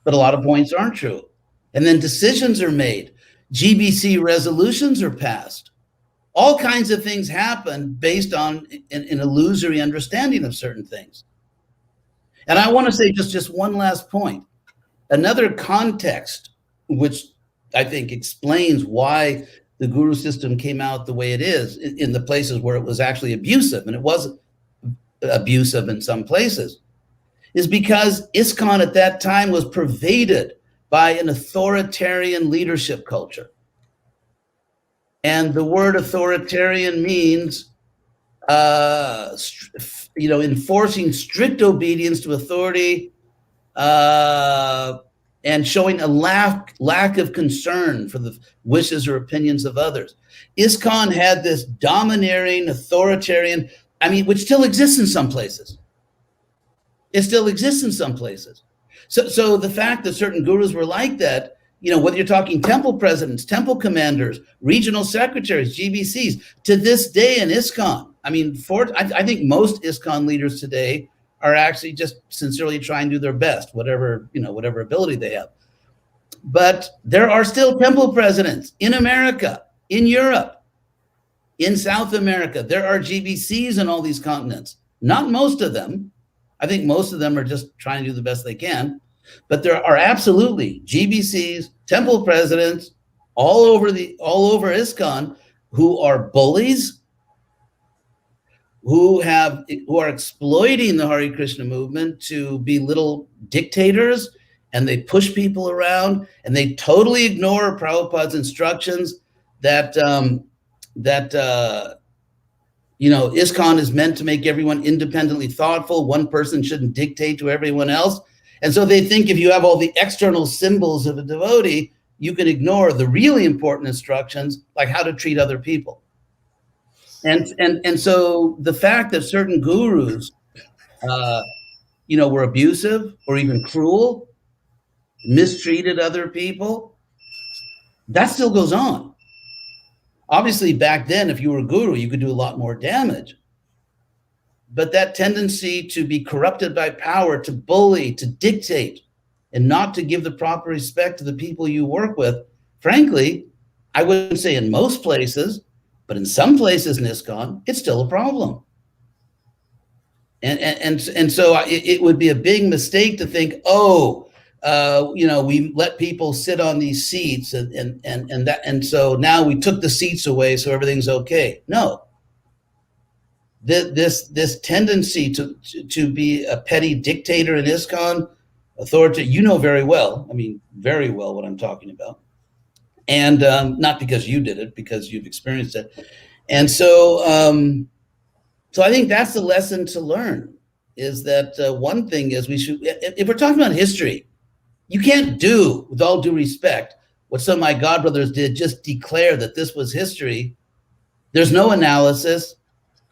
Speaker 2: but a lot of points aren't true. And then decisions are made. GBC resolutions are passed. All kinds of things happen based on an illusory understanding of certain things. And I want to say just one last point. Another context, which I think explains why the guru system came out the way it is in the places where it was actually abusive, and it was abusive in some places, is because ISKCON at that time was pervaded by an authoritarian leadership culture. And the word authoritarian means, enforcing strict obedience to authority, and showing a lack of concern for the wishes or opinions of others. ISKCON had this domineering, authoritarian, which still exists in some places. It still exists in some places. So the fact that certain gurus were like that, whether you're talking temple presidents, temple commanders, regional secretaries, GBCs, to this day in ISKCON, I think most ISKCON leaders today are actually just sincerely trying to do their best, whatever ability they have. But there are still temple presidents in America, in Europe, in South America. There are GBCs in all these continents. Not most of them. I think most of them are just trying to do the best they can. But there are absolutely GBCs, temple presidents, all over ISKCON who are bullies, who are exploiting the Hare Krishna movement to be little dictators, and they push people around, and they totally ignore Prabhupada's instructions that ISKCON is meant to make everyone independently thoughtful. One person shouldn't dictate to everyone else. And so they think if you have all the external symbols of a devotee, you can ignore the really important instructions, like how to treat other people. And so the fact that certain gurus, were abusive or even cruel, mistreated other people, that still goes on. Obviously, back then, if you were a guru, you could do a lot more damage. But that tendency to be corrupted by power, to bully, to dictate, and not to give the proper respect to the people you work with, frankly, I wouldn't say in most places, but in some places in ISKCON, it's still a problem. And so it would be a big mistake to think, we let people sit on these seats and so now we took the seats away, so everything's okay. No. This tendency to be a petty dictator in ISKCON, authority, very well what I'm talking about. And not because you did it, because you've experienced it. And so I think that's the lesson to learn, is that one thing is if we're talking about history, you can't do, with all due respect, what some of my godbrothers did, just declare that this was history. There's no analysis.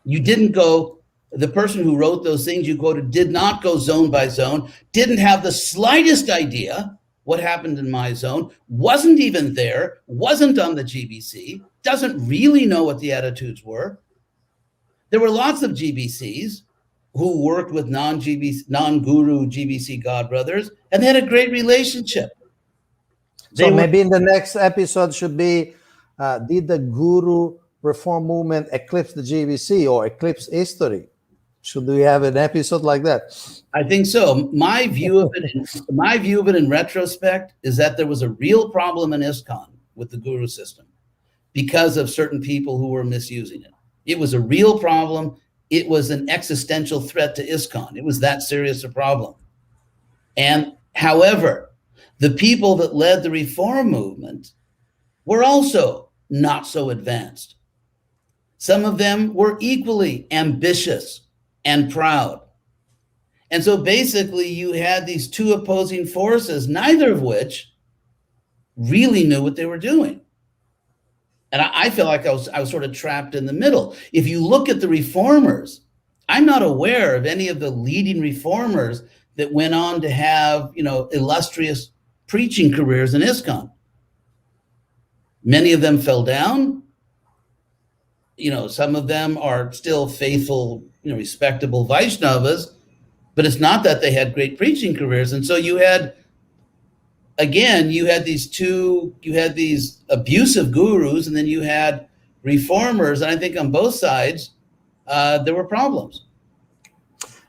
Speaker 2: You didn't go, the person who wrote those things you quoted did not go zone by zone, didn't have the slightest idea what happened in my zone, wasn't even there, wasn't on the GBC, doesn't really know what the attitudes were. There were lots of GBCs who worked with non-guru GBC godbrothers, and they had a great relationship.
Speaker 1: So maybe in the next episode should be, did the guru reform movement eclipse the GBC or eclipse history? Should we have an episode like that?
Speaker 2: I think so. My view of it in retrospect is that there was a real problem in ISKCON with the guru system because of certain people who were misusing it. It was a real problem. It was an existential threat to ISKCON. It was that serious a problem. And however, the people that led the reform movement were also not so advanced. Some of them were equally ambitious and proud. And so basically you had these two opposing forces, neither of which really knew what they were doing. And I feel like I was sort of trapped in the middle. If you look at the reformers, I'm not aware of any of the leading reformers that went on to have, illustrious preaching careers in ISKCON. Many of them fell down. Some of them are still faithful, respectable Vaishnavas, but it's not that they had great preaching careers. And so you had these abusive gurus, and then you had reformers, and I think on both sides, there were problems.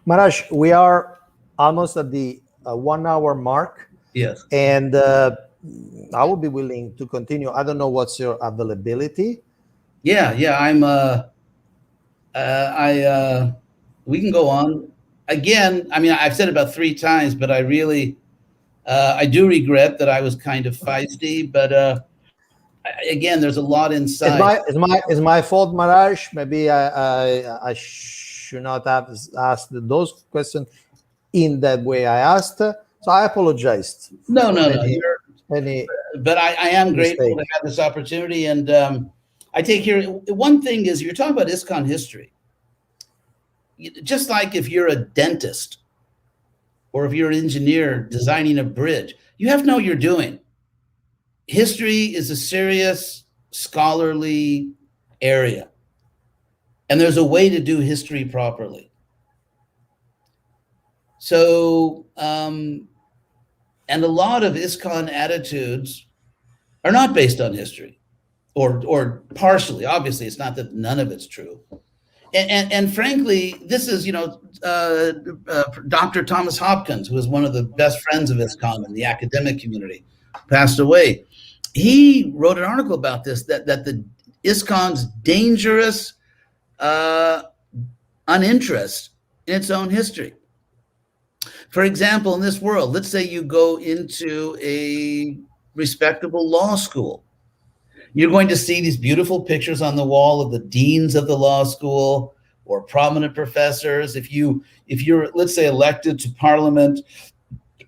Speaker 1: Maharaj, we are almost at the 1 hour mark.
Speaker 2: Yes.
Speaker 1: And I will be willing to continue. I don't know what's your availability.
Speaker 2: Yeah, I'm we can go on. Again, I mean, I've said it about 3 times, but I really I do regret that I was kind of feisty, but again, there's a lot inside.
Speaker 1: It's my fault, Maharaj. Maybe I should not have asked those questions in that way I asked. So I apologized.
Speaker 2: No. But I am grateful to have this opportunity. And I take here, one thing is, you're talking about ISKCON history. Just like if you're a dentist or if you're an engineer designing a bridge, you have to know what you're doing. History is a serious scholarly area, and there's a way to do history properly. So, and a lot of ISKCON attitudes are not based on history, or partially. Obviously, it's not that none of it's true. And frankly, this is, Dr. Thomas Hopkins, who was one of the best friends of ISKCON in the academic community, passed away. He wrote an article about this, that the ISKCON's dangerous uninterest in its own history. For example, in this world, let's say you go into a respectable law school. You're going to see these beautiful pictures on the wall of the deans of the law school or prominent professors. If you're, let's say, elected to parliament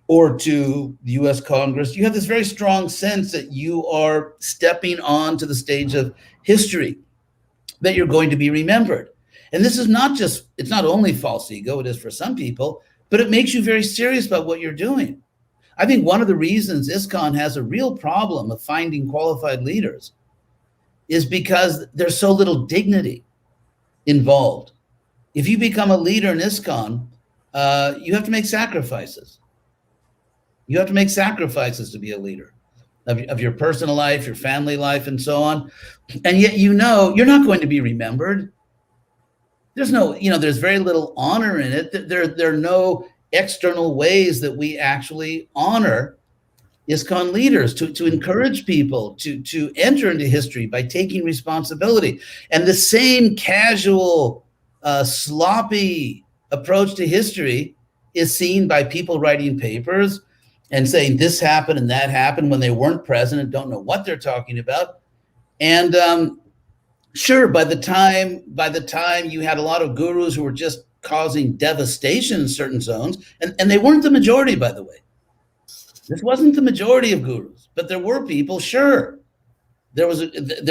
Speaker 2: or to the US Congress, you have this very strong sense that you are stepping on to the stage of history, that you're going to be remembered. And this is not just, it's not only false ego, it is for some people, but it makes you very serious about what you're doing. I think one of the reasons ISKCON has a real problem of finding qualified leaders is because there's so little dignity involved. If you become a leader in ISKCON, you have to make sacrifices. You have to make sacrifices to be a leader of your personal life, your family life, and so on. And yet, you're not going to be remembered. There's no, there's very little honor in it. There are no external ways that we actually honor ISKCON leaders, to encourage people to enter into history by taking responsibility. And the same casual, sloppy approach to history is seen by people writing papers and saying this happened and that happened when they weren't present and don't know what they're talking about. And sure, by the time you had a lot of gurus who were just causing devastation in certain zones, and they weren't the majority, by the way. This wasn't the majority of gurus, but there were people, sure. There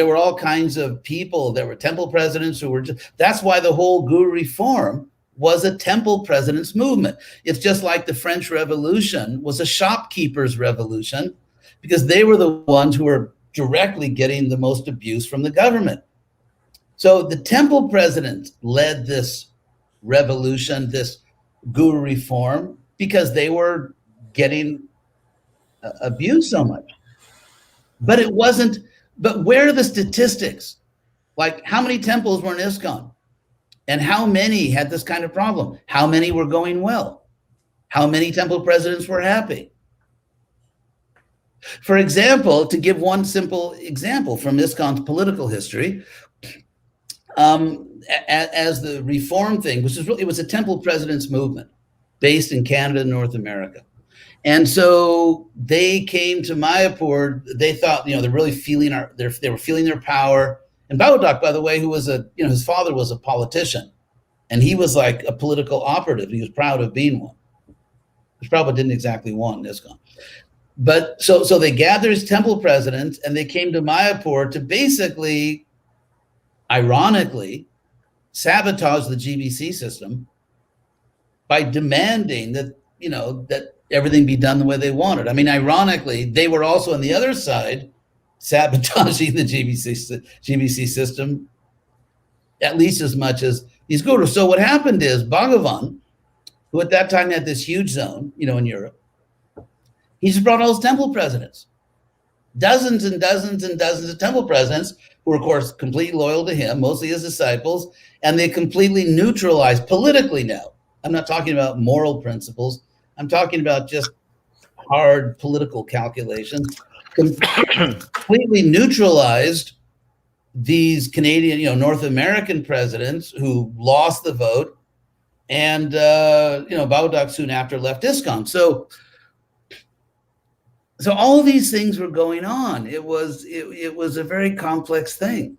Speaker 2: were all kinds of people. There were temple presidents who were that's why the whole guru reform was a temple president's movement. It's just like the French Revolution was a shopkeeper's revolution, because they were the ones who were directly getting the most abuse from the government. So the temple presidents led this revolution, this guru reform, because they were getting abused so much. But it wasn't, but where are the statistics? Like, how many temples were in ISKCON? And how many had this kind of problem? How many were going well? How many temple presidents were happy? For example, to give one simple example from ISKCON's political history, as the reform thing, which is really, it was a temple president's movement based in Canada and North America. And so they came to Mayapur. They thought, they're really feeling they were feeling their power. And Babadak, by the way, who was his father was a politician, and he was like a political operative. He was proud of being one. Which probably didn't exactly want ISKCON. But so they gathered as temple presidents, and they came to Mayapur to basically, ironically, sabotage the GBC system by demanding that, that everything be done the way they wanted. I mean, ironically, they were also on the other side sabotaging the GBC system at least as much as these gurus. So what happened is Bhagavan, who at that time had this huge zone, in Europe, he just brought all his temple presidents, dozens and dozens and dozens of temple presidents who who are, of course, completely loyal to him, mostly his disciples, and they completely neutralized politically now. I'm not talking about moral principles. I'm talking about just hard political calculations. Completely neutralized these Canadian, North American presidents who lost the vote, and Baudak soon after left ISKCON. So all these things were going on. It was a very complex thing.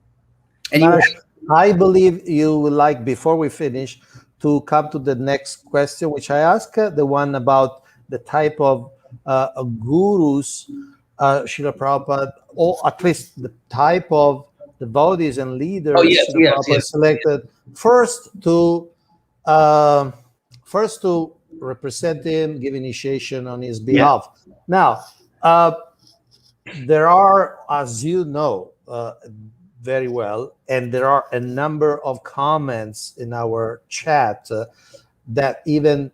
Speaker 2: And
Speaker 1: I believe you would like, before we finish, to come to the next question, which I asked, the one about the type of gurus Srila Prabhupada, or at least the type of devotees and leaders Srila Prabhupada selected first to represent him, give initiation on his behalf. Now, there are, as you know very well, and there are a number of comments in our chat that even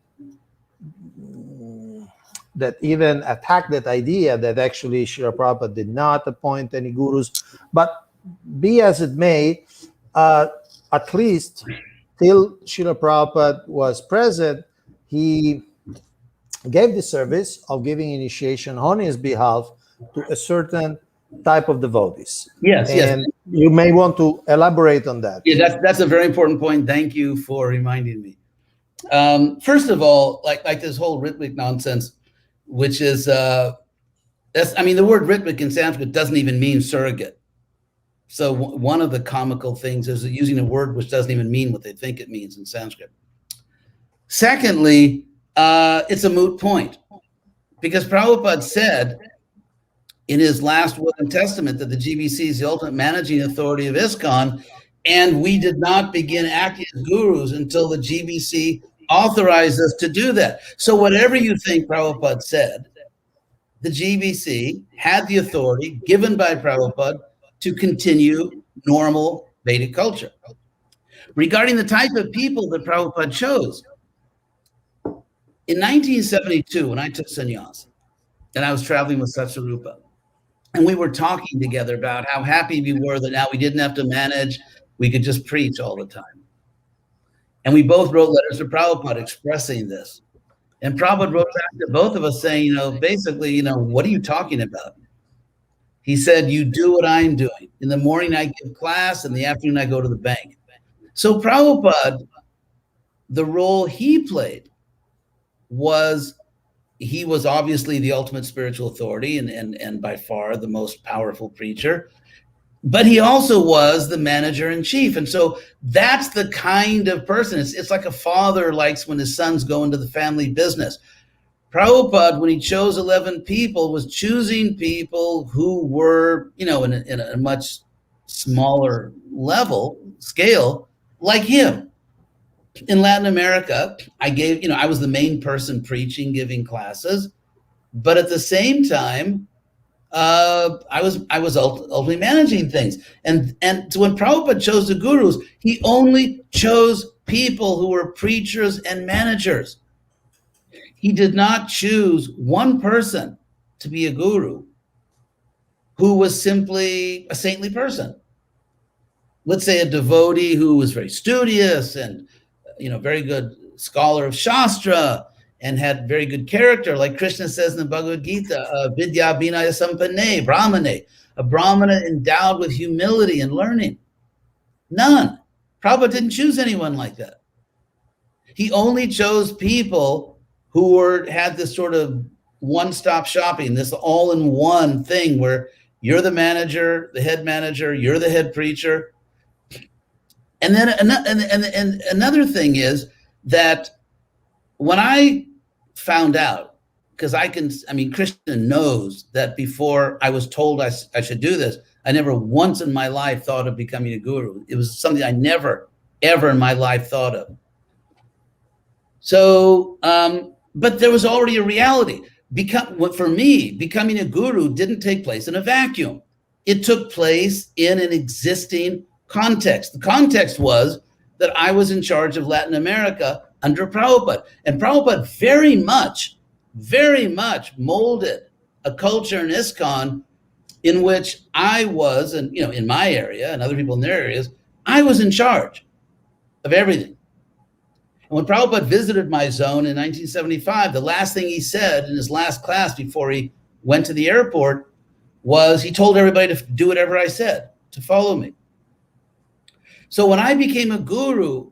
Speaker 1: attack that idea that actually Srila Prabhupada did not appoint any gurus. But be as it may, at least till Srila Prabhupada was present, he gave the service of giving initiation on his behalf to a certain type of devotees.
Speaker 2: Yes.
Speaker 1: You may want to elaborate on that.
Speaker 2: Yeah, that's a very important point. Thank you for reminding me. First of all, like this whole Ritwik nonsense, which is the word Ritwik in Sanskrit doesn't even mean surrogate. So one of the comical things is using a word which doesn't even mean what they think it means in Sanskrit. Secondly, it's a moot point, because Prabhupada said in his last will and testament that the GBC is the ultimate managing authority of ISKCON, and we did not begin acting as gurus until the GBC authorized us to do that. So whatever you think Prabhupada said, the GBC had the authority given by Prabhupada to continue normal Vedic culture. Regarding the type of people that Prabhupada chose, in 1972, when I took sannyas, and I was traveling with Satsarupa, and we were talking together about how happy we were that now we didn't have to manage, we could just preach all the time. And we both wrote letters to Prabhupada expressing this. And Prabhupada wrote back to both of us saying, basically, what are you talking about? He said, you do what I'm doing. In the morning, I give class. In the afternoon, I go to the bank. So Prabhupada, the role he played was, he was obviously the ultimate spiritual authority and by far the most powerful preacher, but he also was the manager in chief. And so that's the kind of person. It's like a father likes when his sons go into the family business. Prabhupada, when he chose 11 people, was choosing people who were, in a much smaller scale, like him. In Latin America, I was the main person preaching, giving classes, but at the same time, I was ultimately managing things. And so when Prabhupada chose the gurus, he only chose people who were preachers and managers. He did not choose one person to be a guru who was simply a saintly person. Let's say a devotee who was very studious and very good scholar of Shastra and had very good character, like Krishna says in the Bhagavad Gita, Vidya Vinaya Sampanne, Brahmane, a Brahmana endowed with humility and learning. None. Prabhupada didn't choose anyone like that. He only chose people who had this sort of one-stop shopping, this all-in-one thing where you're the manager, the head manager, you're the head preacher. And then another thing is that when I found out, because Krishna knows that before I was told I should do this, I never once in my life thought of becoming a guru. It was something I never, ever in my life thought of. So, but there was already a reality. For me, becoming a guru didn't take place in a vacuum. It took place in an existing context. The context was that I was in charge of Latin America under Prabhupada. And Prabhupada very much molded a culture in ISKCON in which I was, and in my area and other people in their areas, I was in charge of everything. And when Prabhupada visited my zone in 1975, the last thing he said in his last class before he went to the airport was he told everybody to do whatever I said, to follow me. So when I became a guru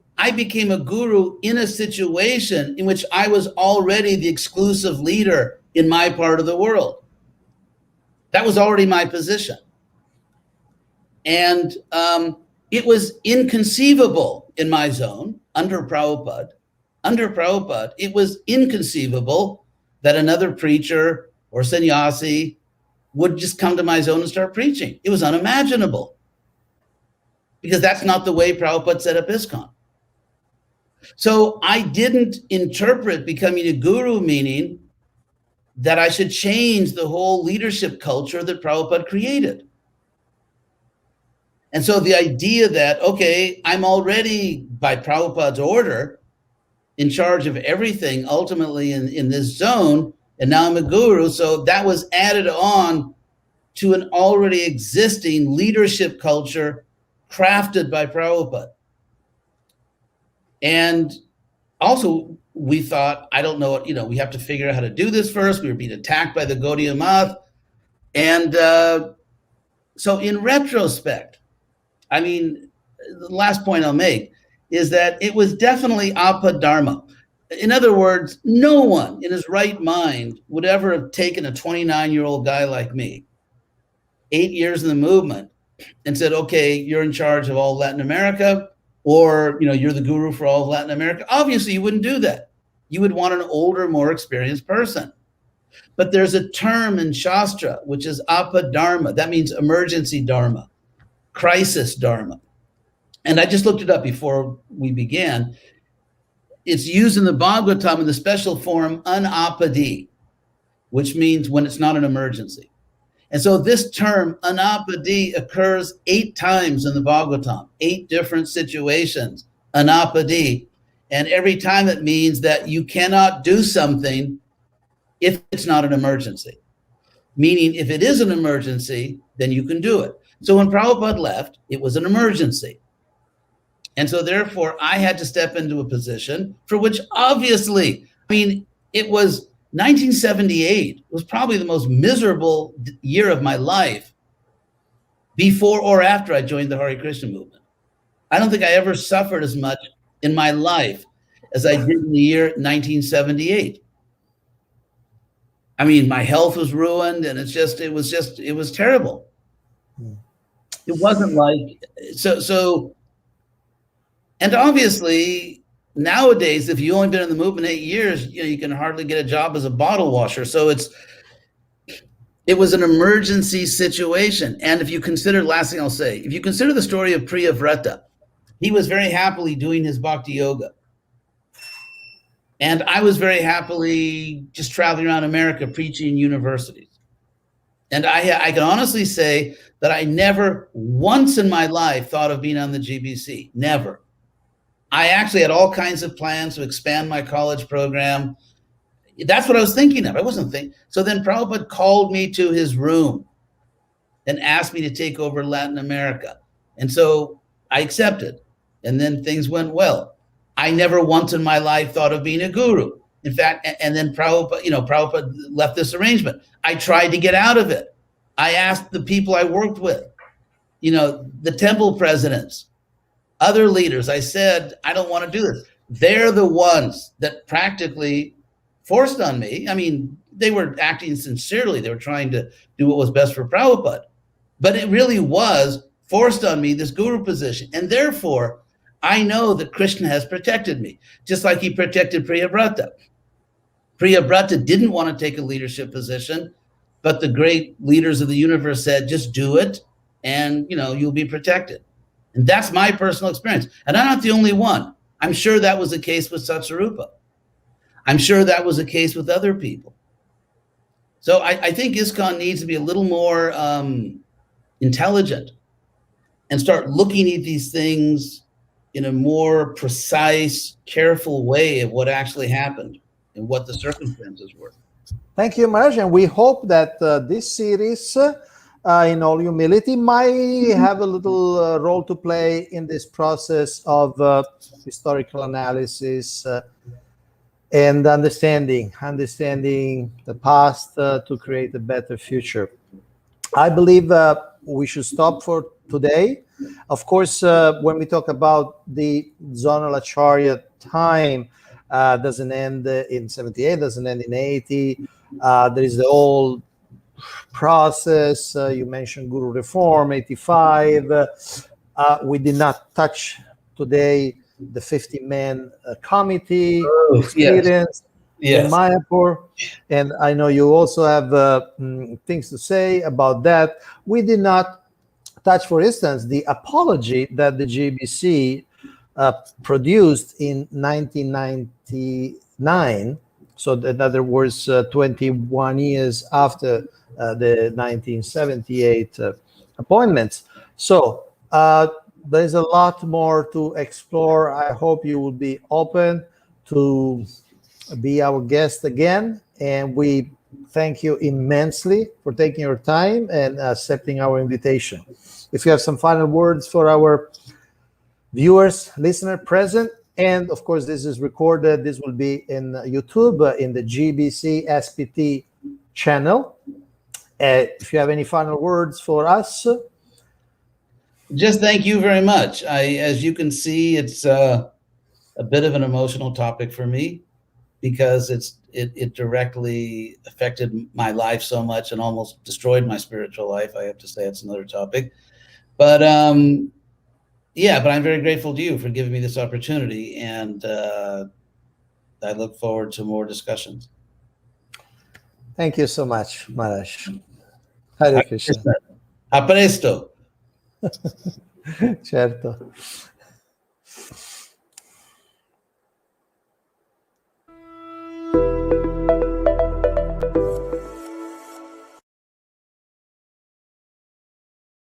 Speaker 2: in a situation in which I was already the exclusive leader in my part of the world. That was already my position. And it was inconceivable in my zone under Prabhupada. It was inconceivable that another preacher or sannyasi would just come to my zone and start preaching. It was unimaginable, because that's not the way Prabhupada set up ISKCON. So I didn't interpret becoming a guru meaning that I should change the whole leadership culture that Prabhupada created. And so the idea that, okay, I'm already, by Prabhupada's order, in charge of everything ultimately in this zone, and now I'm a guru, so that was added on to an already existing leadership culture crafted by Prabhupada. And also, we thought, I don't know what, we have to figure out how to do this first. We were being attacked by the Gaudiya Math. And so in retrospect, I mean, the last point I'll make is that it was definitely Appa Dharma. In other words, no one in his right mind would ever have taken a 29-year-old guy like me, 8 years in the movement, and said, okay, you're in charge of all Latin America, or you're the guru for all of Latin America. Obviously, you wouldn't do that. You would want an older, more experienced person. But there's a term in Shastra, which is Appa Dharma. That means emergency Dharma, crisis Dharma. And I just looked it up before we began. It's used in the Bhagavatam in the special form Anapadi, which means when it's not an emergency. And so this term, Anapadi, occurs 8 times in the Bhagavatam, 8 different situations, Anapadi. And every time it means that you cannot do something if it's not an emergency. Meaning, if it is an emergency, then you can do it. So when Prabhupada left, it was an emergency. And so therefore, I had to step into a position for which obviously, it was 1978 was probably the most miserable year of my life before or after I joined the Hare Krishna movement. I don't think I ever suffered as much in my life as I did in the year 1978. My health was ruined, and it was terrible. It wasn't like, so, and obviously, nowadays, if you've only been in the movement 8 years, you can hardly get a job as a bottle washer. So it was an emergency situation. And if you consider, last thing I'll say, if you consider the story of Priyavrata, he was very happily doing his bhakti yoga. And I was very happily just traveling around America preaching in universities. And I can honestly say that I never once in my life thought of being on the GBC, never. I actually had all kinds of plans to expand my college program. That's what I was thinking of. I wasn't thinking. So then Prabhupada called me to his room and asked me to take over Latin America. And so I accepted. And then things went well. I never once in my life thought of being a guru. In fact, and then Prabhupada left this arrangement. I tried to get out of it. I asked the people I worked with, the temple presidents, other leaders. I said, I don't want to do this. They're the ones that practically forced on me. They were acting sincerely. They were trying to do what was best for Prabhupada. But it really was forced on me, this guru position. And therefore, I know that Krishna has protected me, just like he protected Priyavrata. Priyavrata didn't want to take a leadership position, but the great leaders of the universe said, just do it, and you'll be protected. And that's my personal experience. And I'm not the only one. I'm sure that was the case with Satsarupa. I'm sure that was the case with other people. So I think ISKCON needs to be a little more intelligent and start looking at these things in a more precise, careful way of what actually happened and what the circumstances were.
Speaker 1: Thank you, Maharaj. And we hope that this series in all humility, might have a little role to play in this process of historical analysis and understanding the past to create a better future. I believe we should stop for today. Of course, when we talk about the Zonal Acarya time, doesn't end in 78, doesn't end in 80. There is the whole process. You mentioned Guru Reform, 85. We did not touch today the 50-man committee experience in Mayapur. And I know you also have things to say about that. We did not touch, for instance, the apology that the GBC produced in 1999. So in other words, 21 years after the 1978 appointments. So there's a lot more to explore. I hope you will be open to be our guest again. And we thank you immensely for taking your time and accepting our invitation. If you have some final words for our viewers, listener present, and of course, this is recorded. This will be in YouTube, in the GBC SPT channel. If you have any final words for us.
Speaker 2: Just thank you very much. As you can see, it's a bit of an emotional topic for me because it directly affected my life so much and almost destroyed my spiritual life. I have to say it's another topic. But yeah, but I'm very grateful to you for giving me this opportunity, and I look forward to more discussions.
Speaker 1: Thank you so much, Maharaj. Hare Krishna.
Speaker 2: A presto.
Speaker 1: Certo.